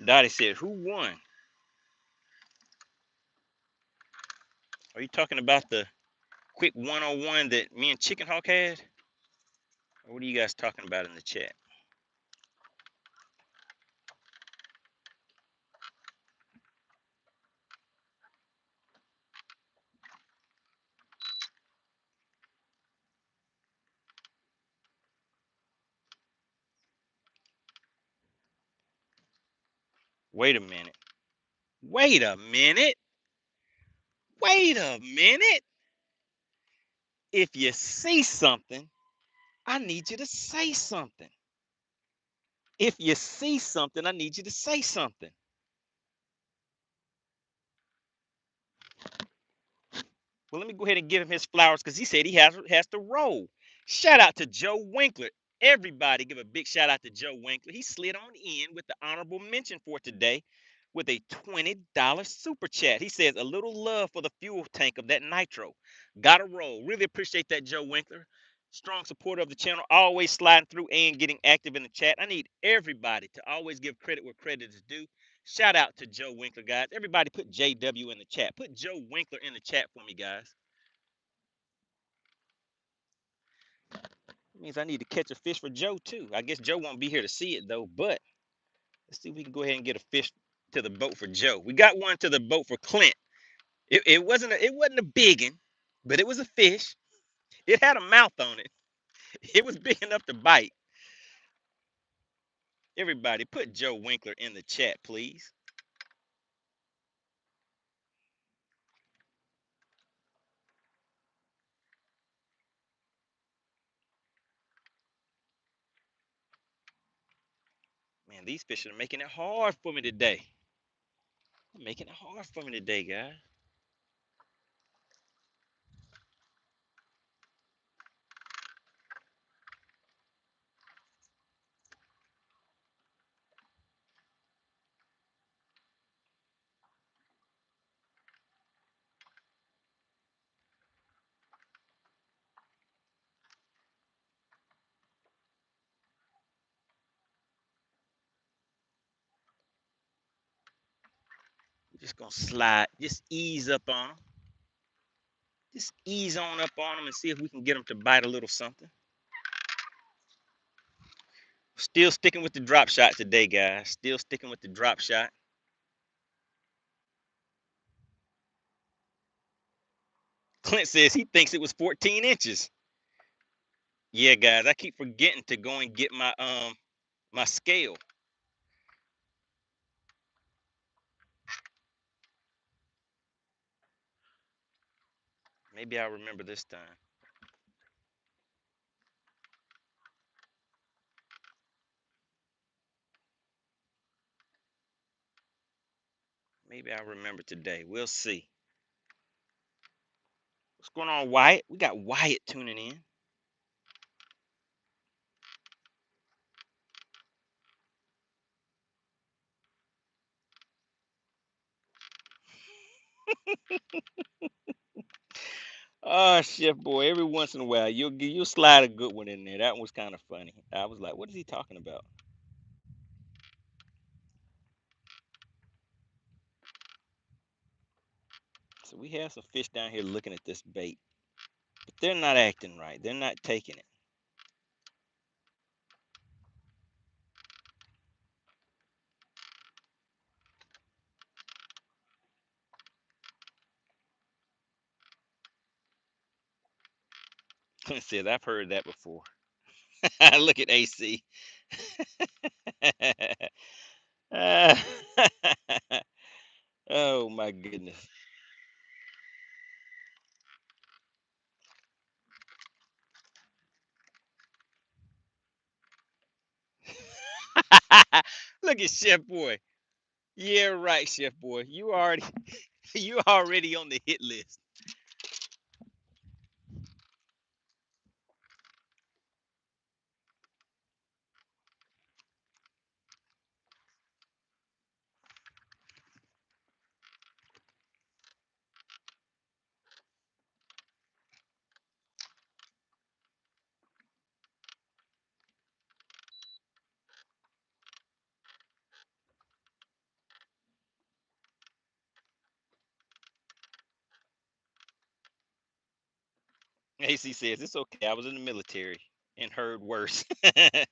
Dottie said, "Who won? Are you talking about the quick one-on-one that me and Chicken Hawk had? Or what are you guys talking about in the chat?" Wait a minute. Wait a minute. Wait a minute. If you see something, I need you to say something. If you see something, I need you to say something. Well, let me go ahead and give him his flowers because he said he has to roll. Shout out to Joe Winkler. Everybody give a big shout out to Joe Winkler. He slid on in with the honorable mention for today with a $20 super chat. He says, "A little love for the fuel tank of that nitro. Gotta roll." Really appreciate that, Joe Winkler. Strong supporter of the channel, always sliding through and getting active in the chat. I need everybody to always give credit where credit is due. Shout out to Joe Winkler, guys. Everybody put JW in the chat. Put Joe Winkler in the chat for me, guys. It means I need to catch a fish for Joe, too. I guess Joe won't be here to see it, though. But let's see if we can go ahead and get a fish to the boat for Joe. We got one to the boat for Clint. It wasn't a big one, but it was a fish. It had a mouth on it. It was big enough to bite. Everybody, put Joe Winkler in the chat, please. Man, these fish are making it hard for me today. They're making it hard for me today, guys. We're just gonna slide, just ease up on them. Just ease on up on them and see if we can get them to bite a little something. Still sticking with the drop shot today, guys. Still sticking with the drop shot. Clint says he thinks it was 14 inches. Yeah, guys, I keep forgetting to go and get my scale. Maybe I'll remember this time. Maybe I'll remember today. We'll see. What's going on, Wyatt? We got Wyatt tuning in. Oh, Chef Boy, every once in a while you'll slide a good one in there. That one was kind of funny. I was like, what is he talking about? So we have some fish down here looking at this bait, but they're not acting right. They're not taking it. Clint says, I've heard that before. Look at AC. Uh, oh my goodness. Look at Chef Boy. Yeah, right, Chef Boy. You already on the hit list. AC says it's okay. I was in the military and heard worse. Man,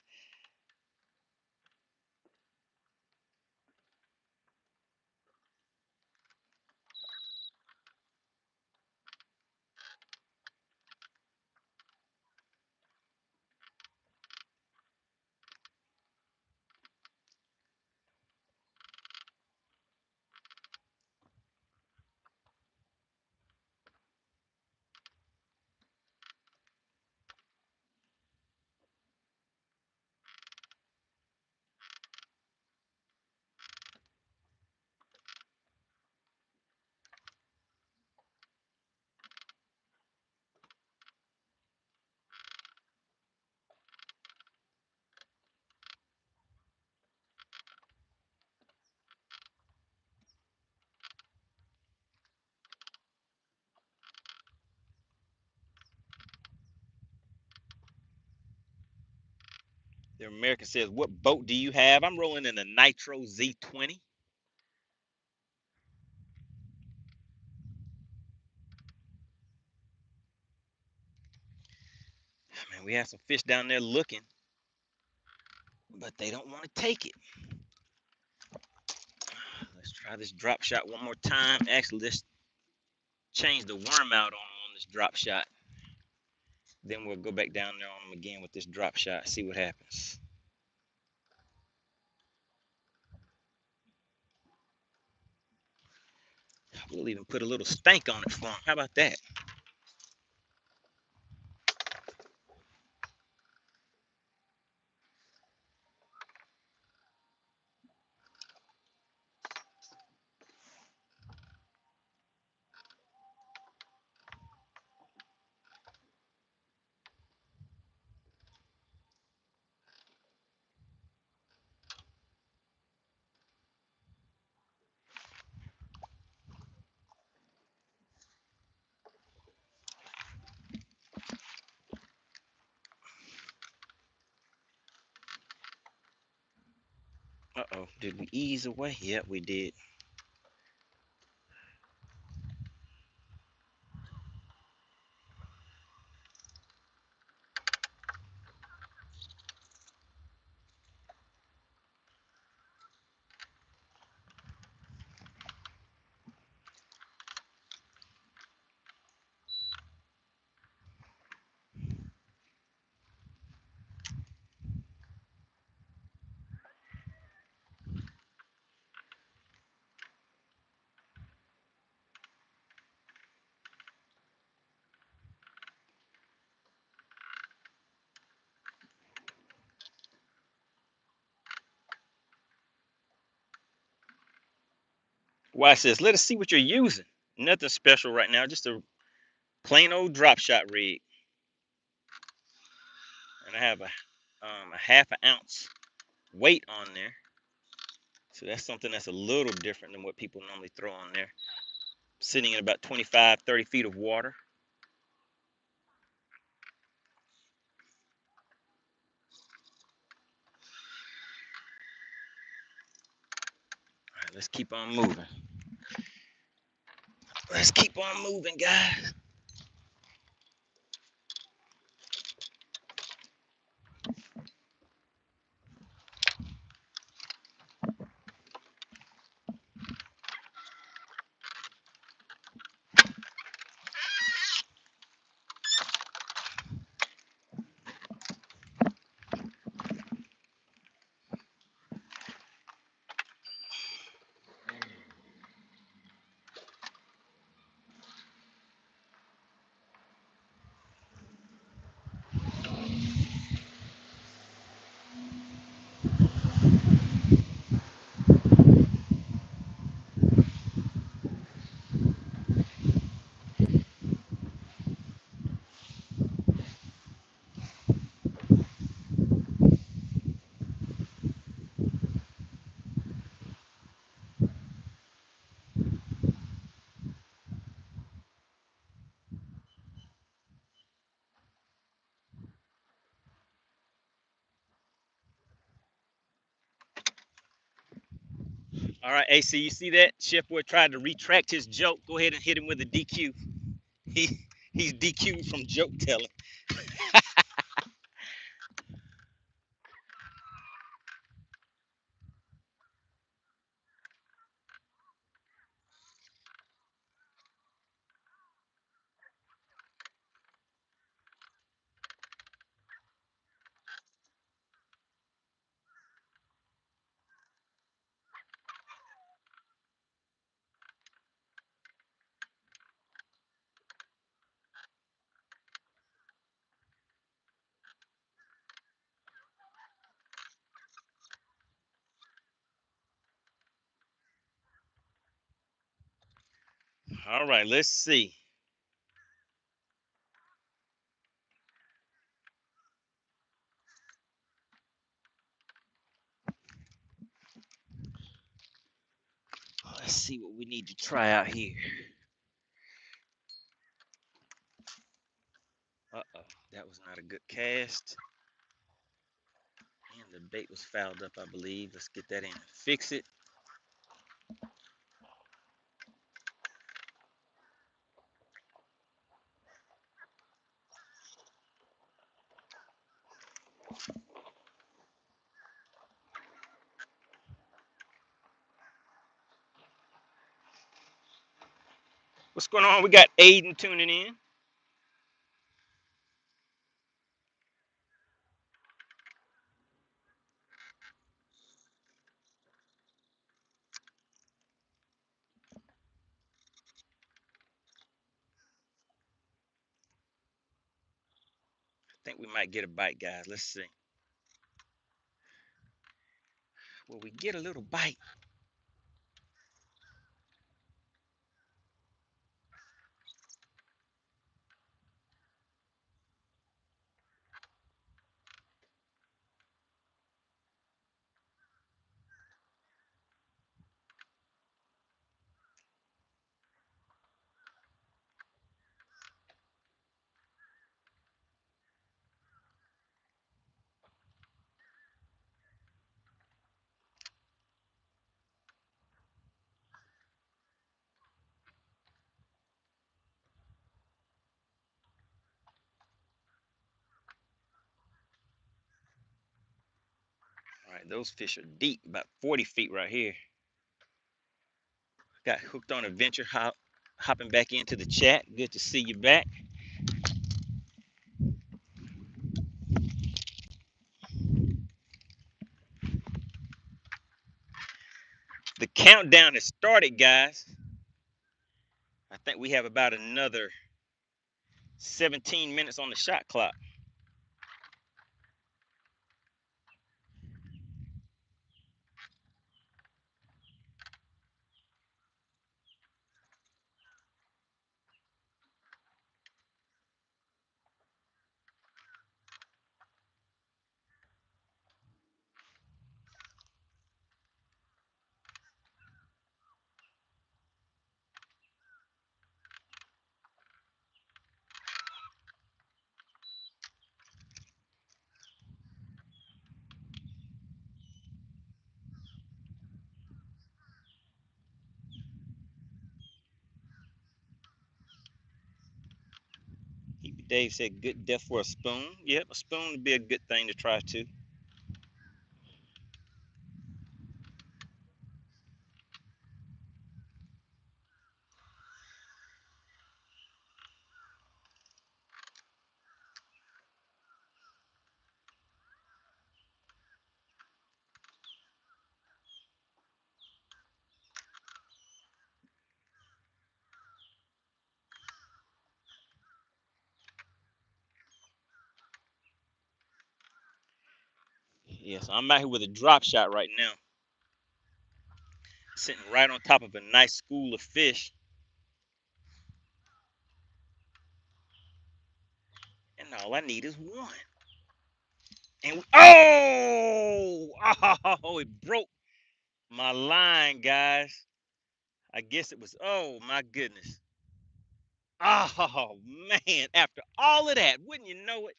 the American says, what boat do you have? I'm rolling in a Nitro Z20. Man, we have some fish down there looking, but they don't want to take it. Let's try this drop shot one more time. Actually, let's change the worm out on this drop shot. Then we'll go back down there on them again with this drop shot, see what happens. We'll even put a little stank on it for them. How about that? Uh-oh, did we ease away? Yep, we did. Watch this. Let us see what you're using. Nothing special right now. Just a plain old drop shot rig. And I have a half an ounce weight on there. So that's something that's a little different than what people normally throw on there. Sitting in about 25, 30 feet of water. All right, let's keep on moving. Let's keep on moving, guys. All right, AC, you see that? Chef Boy tried to retract his joke. Go ahead and hit him with a DQ. He he's DQ'd from joke telling. All right, let's see. Let's see what we need to try out here. Uh-oh, that was not a good cast. And the bait was fouled up, I believe. Let's get that in and fix it. What's going on? We got Aiden tuning in. I think we might get a bite, guys. Let's see. Will we get a little bite? All right, those fish are deep, about 40 feet right here. Got hooked on adventure hopping back into the chat. Good to see you back. The countdown has started, guys. I think we have about another 17 minutes on the shot clock. Dave said good depth for a spoon. Yep, a spoon would be a good thing to try too. Yeah, so I'm out here with a drop shot right now, sitting right on top of a nice school of fish. And all I need is one. And oh, it broke my line, guys. I guess it was, oh my goodness. Oh man, after all of that, wouldn't you know it?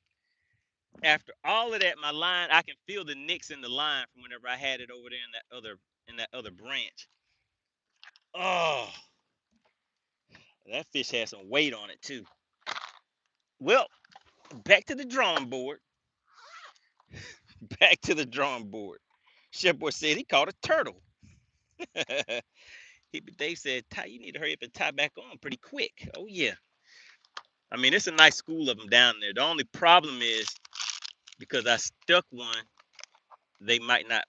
After all of that, my line, I can feel the nicks in the line from whenever I had it over there in that other branch. Oh, that fish had some weight on it too. Well, back to the drawing board. Back to the drawing board. Chef Boy said he caught a turtle. Dave said, Ty, you need to hurry up and tie back on pretty quick. Oh yeah. I mean, it's a nice school of them down there. The only problem is because I stuck one, they might not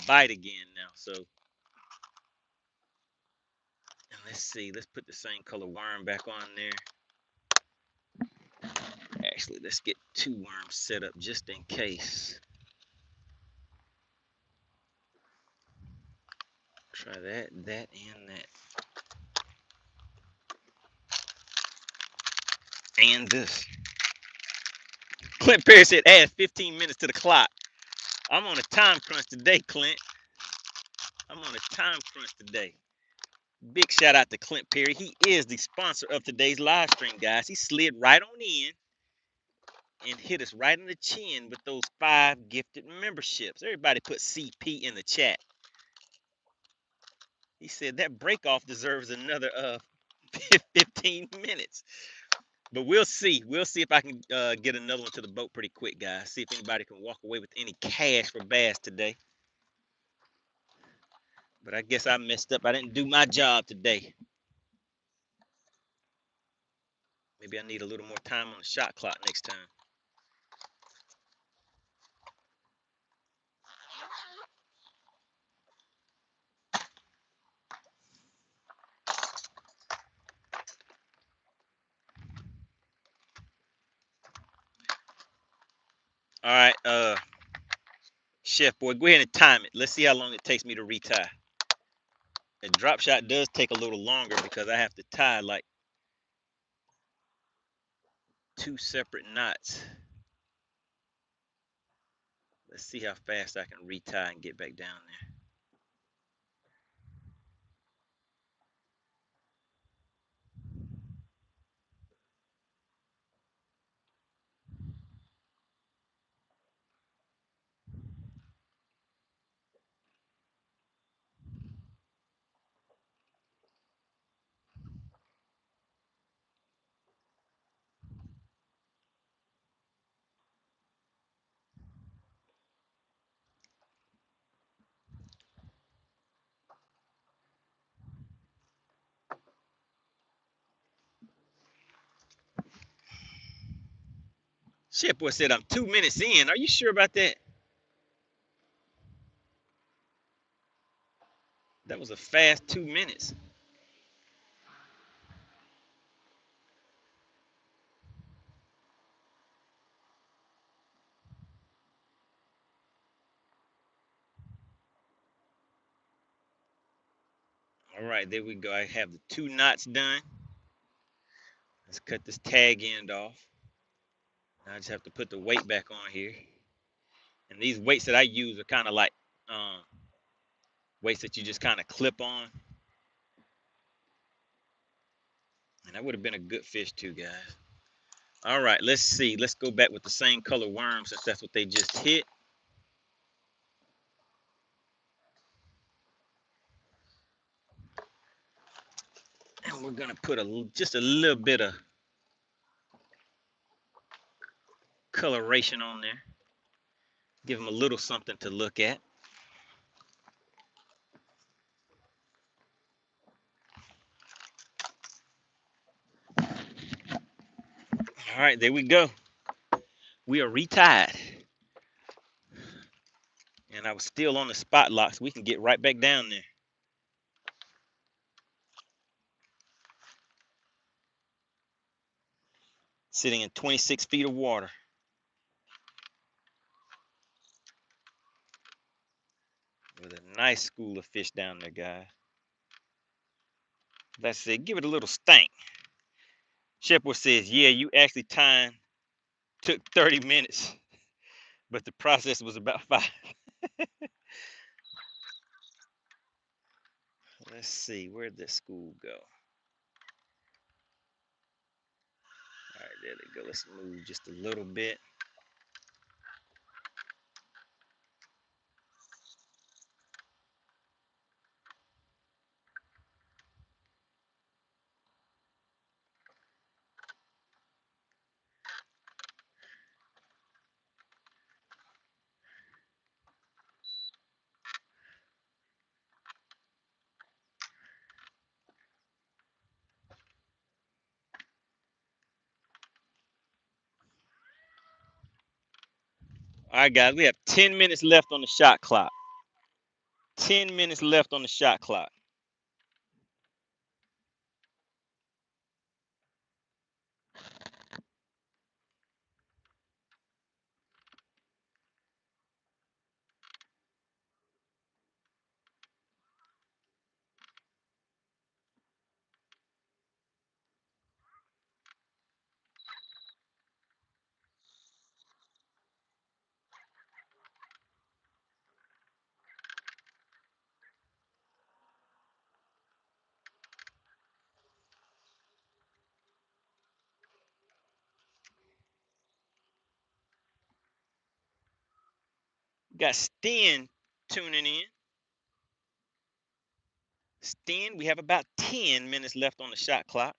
bite again now. So let's see. Let's put the same color worm back on there. Actually, let's get 2 worms set up just in case. Try that, and that. And this. Clint Perry said, add 15 minutes to the clock. I'm on a time crunch today, Clint. I'm on a time crunch today. Big shout out to Clint Perry. He is the sponsor of today's live stream, guys. He slid right on in and hit us right in the chin with those 5 gifted memberships. Everybody put CP in the chat. He said that break off deserves another 15 minutes. But we'll see. We'll see if I can get another one to the boat pretty quick, guys. See if anybody can walk away with any cash for bass today. But I guess I messed up. I didn't do my job today. Maybe I need a little more time on the shot clock next time. All right, Chef Boy, go ahead and time it. Let's see how long it takes me to retie. The drop shot does take a little longer because I have to tie like 2 separate knots. Let's see how fast I can retie and get back down there. Chef Boy said I'm 2 minutes in. Are you sure about that? That was a fast 2 minutes. All right, there we go. I have the 2 knots done. Let's cut this tag end off. Now I just have to put the weight back on here. And these weights that I use are kind of like weights that you just kind of clip on. And that would have been a good fish too, guys. All right, let's see. Let's go back with the same color worm since that's what they just hit. And we're gonna put just a little bit of coloration on there. Give them a little something to look at. All right, there we go. We are retied. And I was still on the spot lock, so we can get right back down there. Sitting in 26 feet of water. With a nice school of fish down there, guys. Let's say, give it a little stank. Shepard says, yeah, you actually time took 30 minutes, but the process was about 5. Let's see, where'd this school go? All right, there they go. Let's move just a little bit. All right, guys, we have 10 minutes left on the shot clock. 10 minutes left on the shot clock. We got Sten tuning in. Sten, we have about 10 minutes left on the shot clock.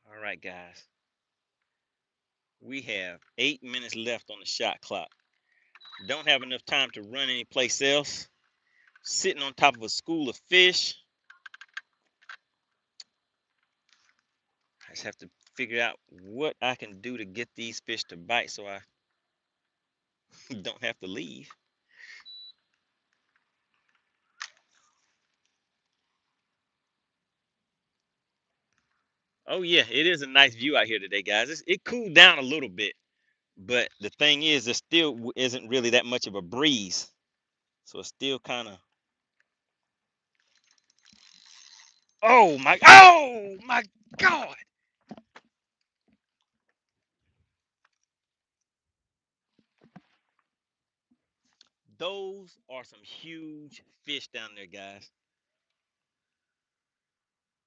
All right, guys. We have 8 minutes left on the shot clock. Don't have enough time to run any place else. Sitting on top of a school of fish. I just have to figure out what I can do to get these fish to bite so I don't have to leave. Oh yeah, it is a nice view out here today, guys. It cooled down a little bit, but the thing is, there still isn't really that much of a breeze, so it's still kind of. Oh my! Oh my God! Those are some huge fish down there, guys.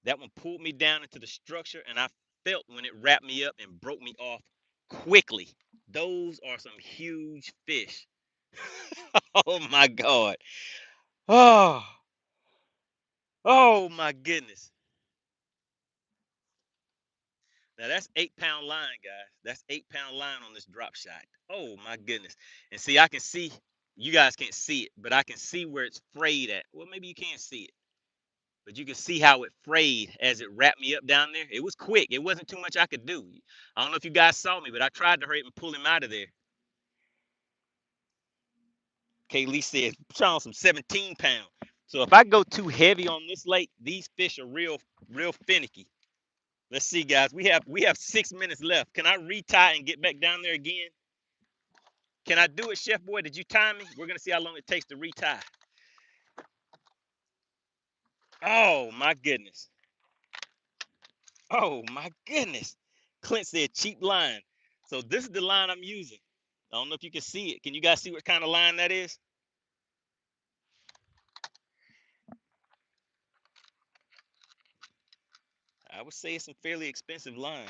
That one pulled me down into the structure, and I felt when it wrapped me up and broke me off quickly. Those are some huge fish. Oh my God. Oh, oh my goodness. Now that's 8 pound line, guys. That's 8 pound line on this drop shot. Oh my goodness. And see, I can see, you guys can't see it, but I can see where it's frayed at. Well, maybe you can't see it, but you can see how it frayed as it wrapped me up down there. It was quick. It wasn't too much I could do. I don't know if you guys saw me, but I tried to hurry up and pull him out of there. Kaylee said, try on some 17 pound. So if I go too heavy on this lake, these fish are real finicky. Let's see, guys. We have 6 minutes left. Can I retie and get back down there again? Can I do it, Chef Boy? Did you time me? We're gonna see how long it takes to retie. Oh my goodness. Oh my goodness. Clint said cheap line. So this is the line I'm using. I don't know if you can see it. Can you guys see what kind of line that is? I would say it's some fairly expensive line.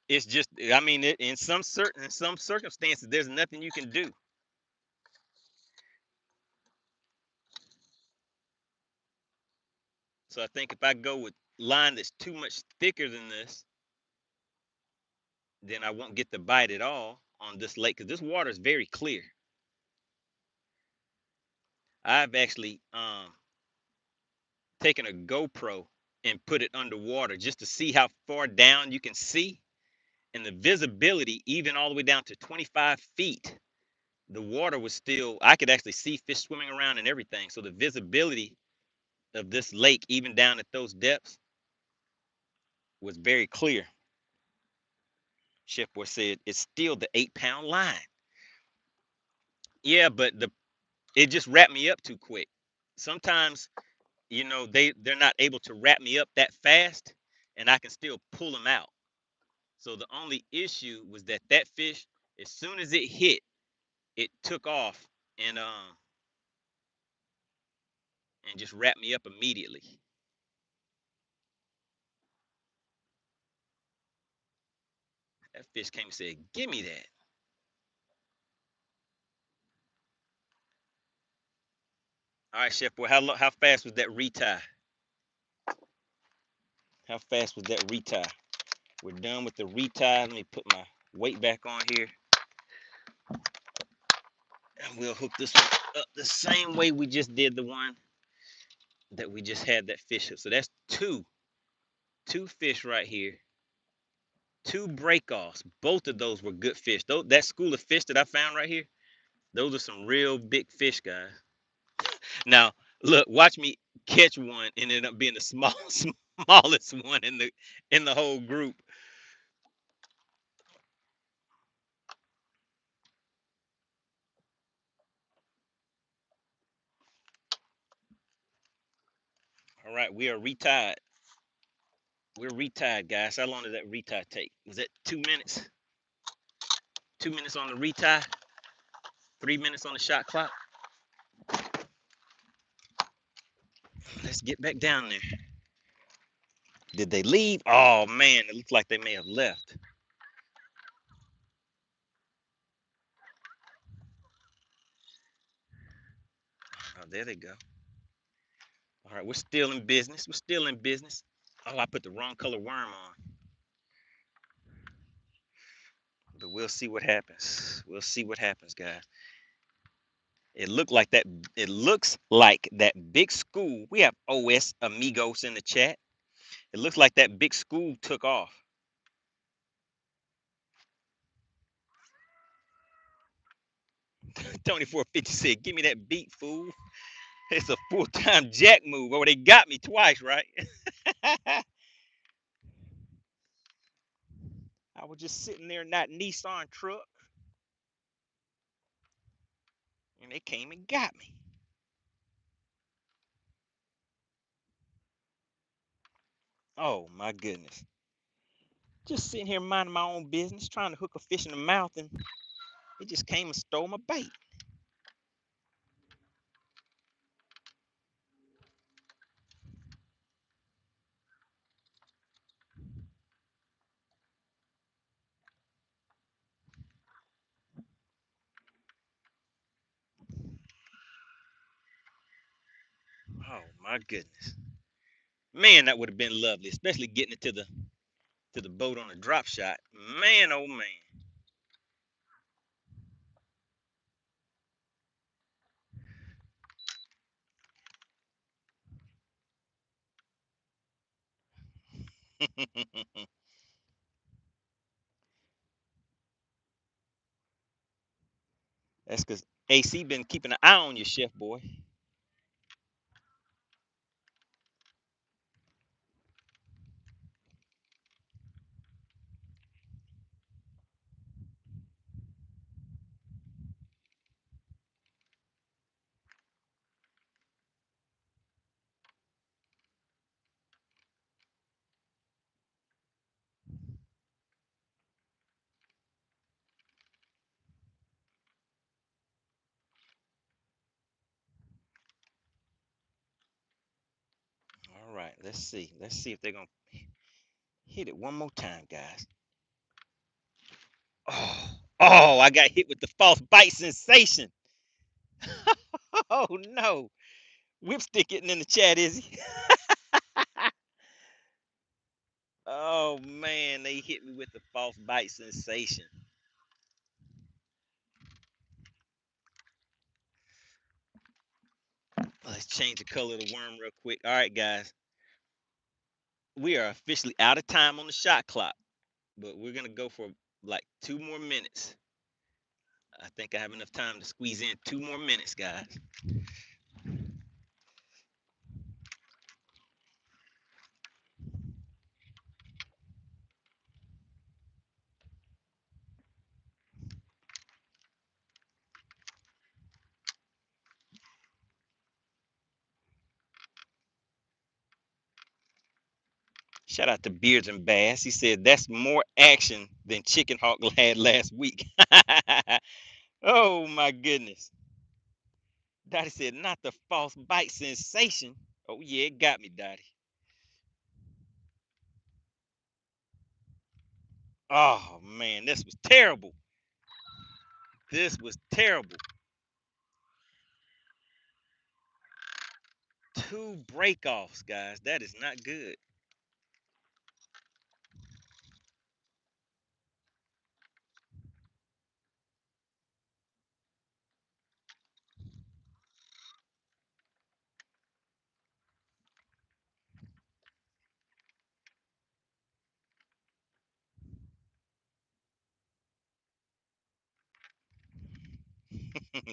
It's just, I mean, in some circumstances, there's nothing you can do. So I think if I go with line that's too much thicker than this, then I won't get the bite at all on this lake because this water is very clear. I've actually taken a GoPro and put it underwater just to see how far down you can see, and the visibility, even all the way down to 25 feet, the water was still, I could actually see fish swimming around and everything. So the visibility of this lake, even down at those depths, was very clear. Chef Boy said it's still the 8 pound line. Yeah, but it just wrapped me up too quick. Sometimes, they're not able to wrap me up that fast, and I can still pull them out. So the only issue was that fish, as soon as it hit, it took off and just wrapped me up immediately. That fish came and said, "Give me that." All right, Chef Boy, how fast was that retie? How fast was that retie? We're done with the retie. Let me put my weight back on here, and we'll hook this one up the same way we just did the one that we just had that fish hook. So that's two fish right here, two break-offs. Both of those were good fish. That school of fish that I found right here, those are some real big fish, guys. Now, look, watch me catch one and end up being the smallest one in the whole group. All right, we are retied. We're retied, guys. How long did that retie take? Was that 2 minutes? 2 minutes on the retie, 3 minutes on the shot clock. Let's get back down there. Did they leave? Oh man, it looks like they may have left. Oh, there they go. All right, we're still in business. We're still in business. Oh, I put the wrong color worm on. But we'll see what happens. We'll see what happens, guys. It looked like that. It looks like that big school. We have OS Amigos in the chat. It looks like that big school took off. Tony 450 said, "Give me that beat, fool." It's a full-time jack move. Oh, they got me twice, right? I was just sitting there in that Nissan truck, and they came and got me. Oh my goodness. Just sitting here minding my own business, trying to hook a fish in the mouth, and it just came and stole my bait. Oh my goodness. Man, that would have been lovely, especially getting it to to the boat on a drop shot. Man, oh man. That's because AC been keeping an eye on you, chef boy. All right, let's see. Let's see if they're gonna hit it one more time, guys. Oh, oh, I got hit with the false bite sensation. Oh no. Whipstick it in the chat, is he? Oh man, they hit me with the false bite sensation. Let's change the color of the worm real quick. All right, guys. We are officially out of time on the shot clock, but we're gonna go for like 2 more minutes. I think I have enough time to squeeze in 2 more minutes, guys. Shout out to Beards and Bass. He said that's more action than Chicken Hawk had last week. Oh my goodness. Dottie said, not the false bite sensation. Oh yeah, it got me, Dottie. Oh man, this was terrible. This was terrible. 2 breakoffs, guys. That is not good.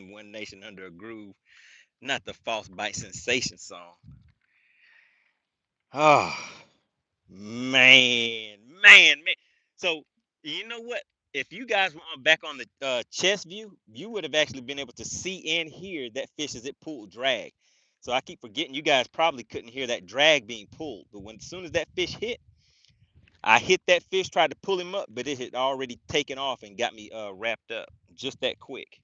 One Nation Under a Groove. Not the false bite sensation song. Oh man. So you know what? If you guys were back on the chest view, you would have actually been able to see and hear that fish as it pulled drag. So I keep forgetting you guys probably couldn't hear that drag being pulled. But when as soon as that fish hit, I hit that fish, tried to pull him up, but it had already taken off and got me wrapped up just that quick.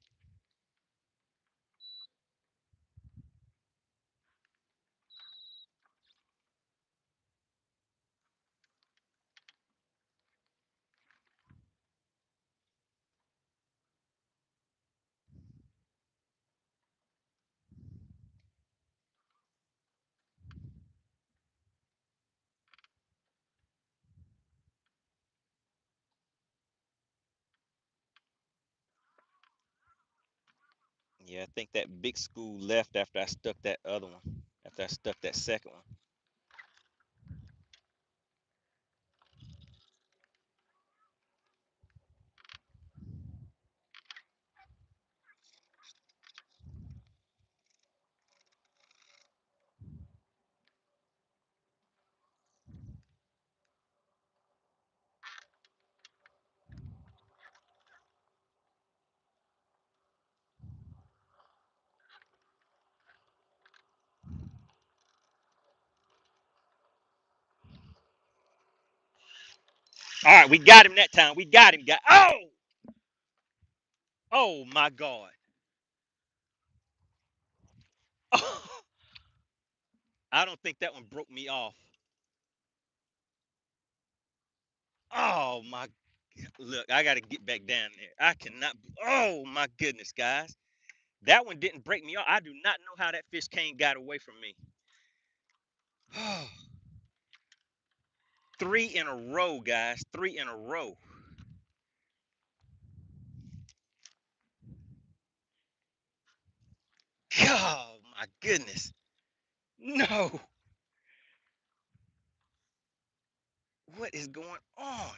Yeah, I think that big school left after I stuck that other one. After I stuck that second one. All right, we got him that time. We got him. Oh my God. I don't think that one broke me off. Oh my. Look, I got to get back down there. I cannot. Oh my goodness, guys. That one didn't break me off. I do not know how that fish cane got away from me. Three in a row, guys. Three in a row. Oh my goodness. No. What is going on?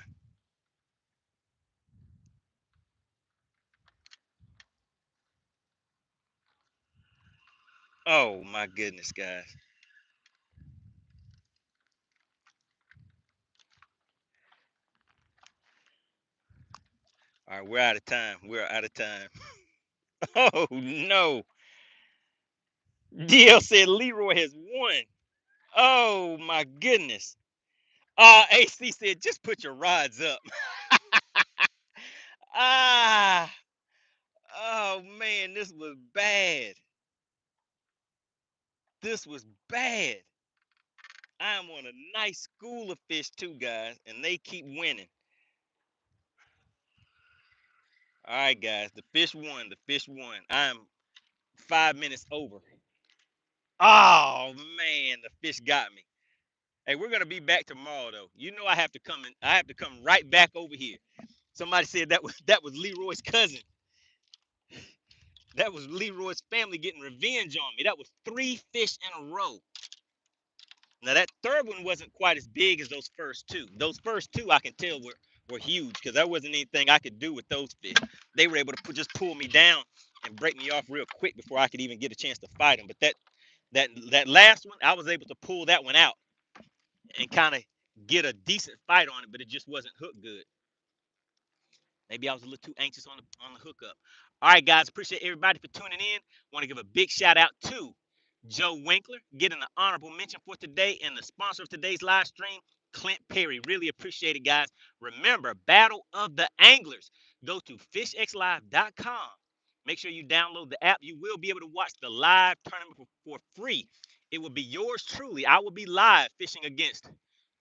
Oh my goodness, guys. All right, we're out of time. We're out of time. Oh no. DL said Leroy has won. Oh my goodness. AC said just put your rods up. Ah. Oh man, this was bad. This was bad. I'm on a nice school of fish too, guys, and they keep winning. All right, guys, the fish won. The fish won. I'm 5 minutes over. Oh man, the fish got me. Hey, we're gonna be back tomorrow though. You know I have to come and I have to come right back over here. Somebody said that was Leroy's cousin. That was Leroy's family getting revenge on me. That was three fish in a row. Now that third one wasn't quite as big as those first two. Those first two I can tell were huge because there wasn't anything I could do with those fish. They were able to just pull me down and break me off real quick before I could even get a chance to fight them. But that last one, I was able to pull that one out and kind of get a decent fight on it, but it just wasn't hooked good. Maybe I was a little too anxious on the hookup. All right, guys, appreciate everybody for tuning in. Want to give a big shout out to Joe Winkler getting an honorable mention for today, and the sponsor of today's live stream, Clint Perry. Really appreciate it, guys. Remember, Battle of the Anglers. Go to fishxlive.com. Make sure you download the app. You will be able to watch the live tournament for free. It will be yours truly. I will be live fishing against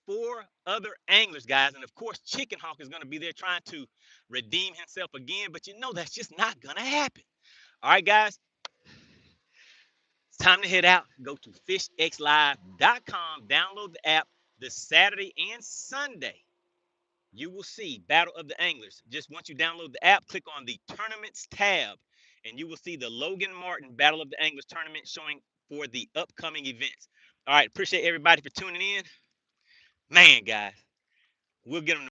four other anglers, guys. And of course, Chicken Hawk is going to be there trying to redeem himself again. But you know that's just not going to happen. All right, guys. It's time to head out. Go to fishxlive.com. Download the app this Saturday and Sunday. You will see Battle of the Anglers. Just once you download the app, click on the Tournaments tab, and you will see the Logan Martin Battle of the Anglers tournament showing for the upcoming events. All right, appreciate everybody for tuning in. Man, guys, we'll get them